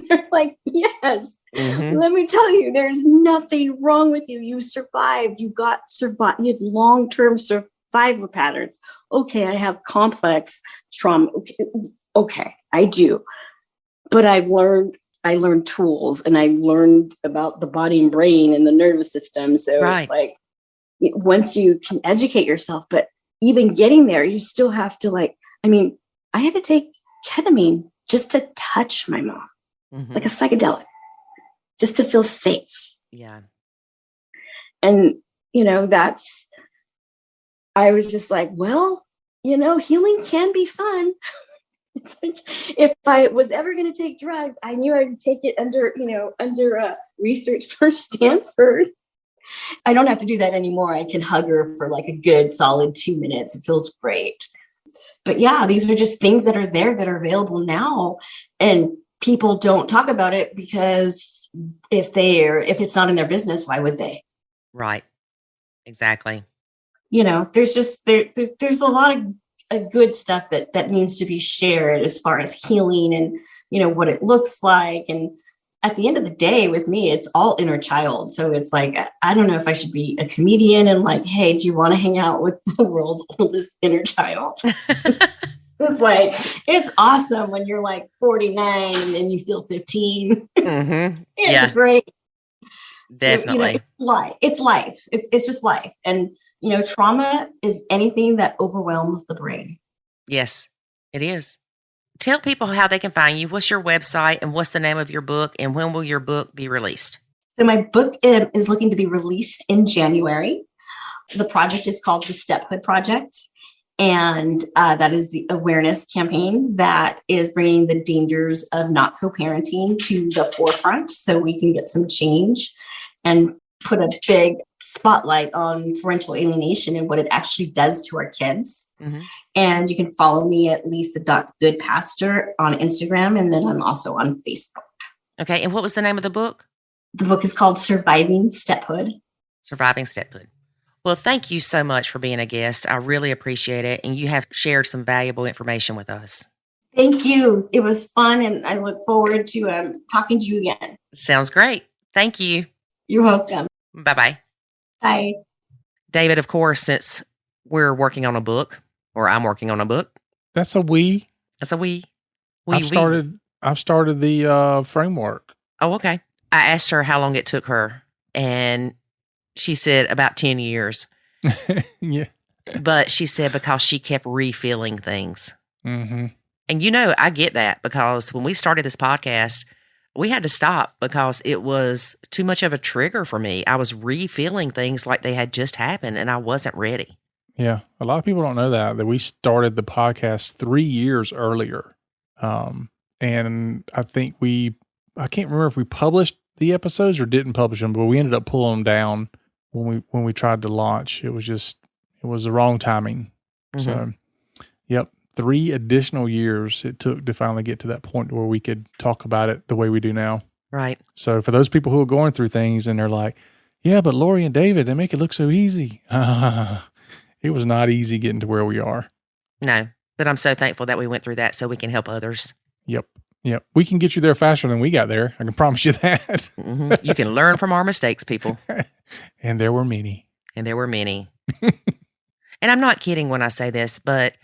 They're like, yes. Mm-hmm. Let me tell you, there's nothing wrong with you. You survived. You had long-term survival patterns. Okay, I have complex trauma. Okay, I do. But I learned tools, and I learned about the body and brain and the nervous system. So Right. It's like, once you can educate yourself, but even getting there, you still have to I had to take ketamine just to touch my mom, Mm-hmm. like a psychedelic, just to feel safe. Yeah. And, I was just like, well, healing can be fun. It's like, if I was ever going to take drugs, I knew I would take it under research for Stanford. I don't have to do that anymore. I can hug her for like a good solid 2 minutes. It feels great. But yeah, these are just things that are there that are available now. And people don't talk about it because if it's not in their business, why would they? Right. Exactly. There's just, there's a lot of good stuff that needs to be shared as far as healing and, what it looks like. And at the end of the day, with me, it's all inner child. So it's like, I don't know if I should be a comedian and like, hey, do you want to hang out with the world's oldest inner child? It's like, it's awesome when you're like 49 and you feel 15. Mm-hmm. It's great. Definitely. So, it's life. It's just life. And, trauma is anything that overwhelms the brain. Yes, it is. Tell people how they can find you. What's your website and what's the name of your book, and when will your book be released? So my book is looking to be released in January. The project is called the Stephood Project. And that is the awareness campaign that is bringing the dangers of not co-parenting to the forefront so we can get some change and put a big spotlight on parental alienation and what it actually does to our kids. Mm-hmm. And you can follow me at Lisa.Goodpaster on Instagram. And then I'm also on Facebook. Okay. And what was the name of the book? The book is called Surviving Stephood. Surviving Stephood. Well, thank you so much for being a guest. I really appreciate it. And you have shared some valuable information with us. Thank you. It was fun. And I look forward to talking to you again. Sounds great. Thank you. You're welcome. Bye-bye. Bye. David, of course, since we're working on a book, or I'm working on a book. That's a we. That's a we. I've started the framework. Oh, okay. I asked her how long it took her, and she said about 10 years. Yeah. But she said because she kept refilling things. Mm-hmm. And I get that, because when we started this podcast, we had to stop because it was too much of a trigger for me. I was refilling things like they had just happened, and I wasn't ready. Yeah. A lot of people don't know that we started the podcast 3 years earlier. And I think I can't remember if we published the episodes or didn't publish them, but we ended up pulling them down when we tried to launch. It was the wrong timing. Mm-hmm. So, yep. 3 additional years it took to finally get to that point where we could talk about it the way we do now. Right. So for those people who are going through things and they're like, yeah, but Lori and David, they make it look so easy. It was not easy getting to where we are. No, but I'm so thankful that we went through that so we can help others. Yep. Yeah, we can get you there faster than we got there. I can promise you that. Mm-hmm. You can learn from our mistakes, people. And there were many. And there were many. And I'm not kidding when I say this, but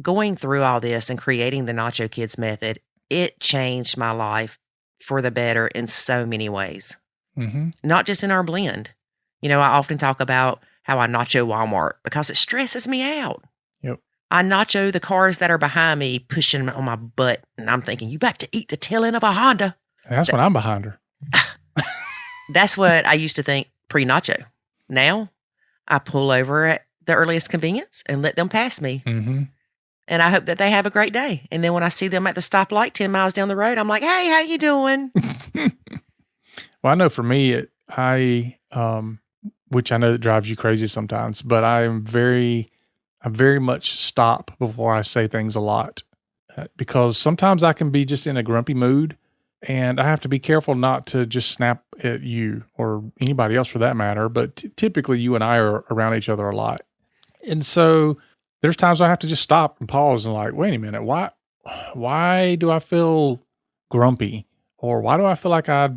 going through all this and creating the Nacho Kids method, it changed my life for the better in so many ways. Mm-hmm. Not just in our blend. You know, I often talk about how I nacho Walmart because it stresses me out. Yep. I nacho the cars that are behind me pushing on my butt, and I'm thinking, you about to eat the tail end of a Honda. And that's when I'm behind her. That's what I used to think pre-nacho. Now, I pull over at the earliest convenience and let them pass me. Mm-hmm. And I hope that they have a great day. And then when I see them at the stoplight 10 miles down the road, I'm like, hey, how you doing? Well, I know for me, which I know that drives you crazy sometimes, but I very much stop before I say things a lot because sometimes I can be just in a grumpy mood and I have to be careful not to just snap at you or anybody else for that matter. But typically you and I are around each other a lot. And so there's times I have to just stop and pause and like, wait a minute, why do I feel grumpy? Or why do I feel like I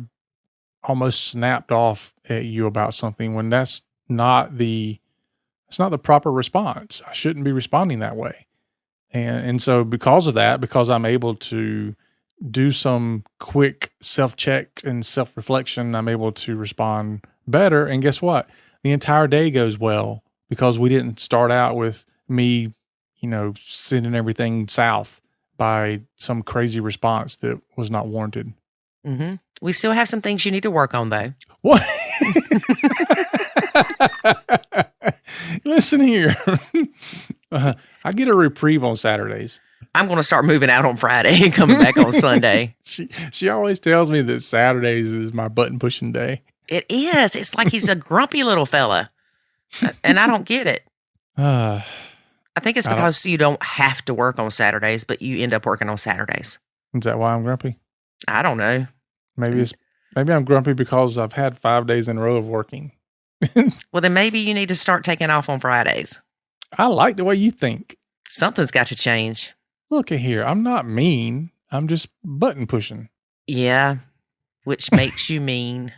almost snapped off at you about something when that's not the proper response. I shouldn't be responding that way. And so because of that, because I'm able to do some quick self-check and self-reflection, I'm able to respond better. And guess what? The entire day goes well because we didn't start out with me, sending everything south by some crazy response that was not warranted. Mm-hmm. We still have some things you need to work on, though. What? Listen here. I get a reprieve on Saturdays. I'm going to start moving out on Friday and coming back on Sunday. She always tells me that Saturdays is my button pushing day. It is. It's like he's a grumpy little fella. And I don't get it. I think it's because you don't have to work on Saturdays, but you end up working on Saturdays. Is that why I'm grumpy? I don't know. Maybe I'm grumpy because I've had 5 days in a row of working. Well, then maybe you need to start taking off on Fridays. I like the way you think. Something's got to change. Look at here. I'm not mean. I'm just button pushing. Yeah, which makes you mean.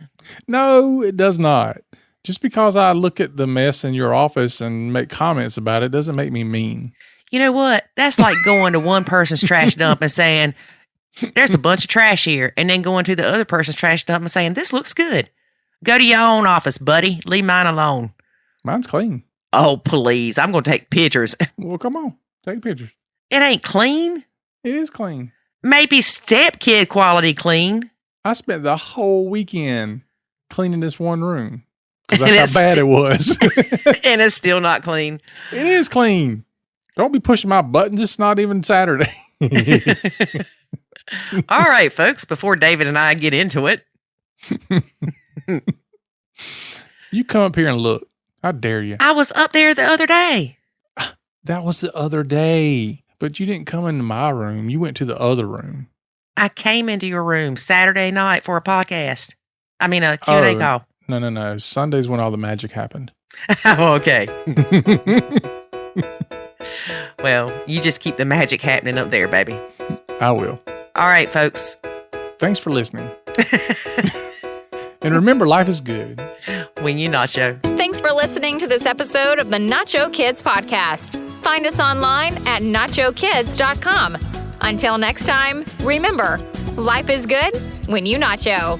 No, it does not. Just because I look at the mess in your office and make comments about it doesn't make me mean. You know what? That's like going to one person's trash dump and saying, there's a bunch of trash here, and then going to the other person's trash dump and saying, this looks good. Go to your own office, buddy. Leave mine alone. Mine's clean. Oh, please. I'm going to take pictures. Well, come on. Take pictures. It ain't clean. It is clean. Maybe stepkid quality clean. I spent the whole weekend cleaning this one room because that's how bad it was. And it's still not clean. It is clean. Don't be pushing my buttons. It's not even Saturday. All right, folks, before David and I get into it. You come up here and look. How dare you? I was up there the other day. That was the other day. But you didn't come into my room. You went to the other room. I came into your room Saturday night for a podcast. I mean, a Q&A call. No. Sunday's when all the magic happened. Oh, okay. Well, you just keep the magic happening up there, baby. I will. All right, folks. Thanks for listening. And remember, life is good when you nacho. Thanks for listening to this episode of the Nacho Kids Podcast. Find us online at nachokids.com. Until next time, remember, life is good when you nacho.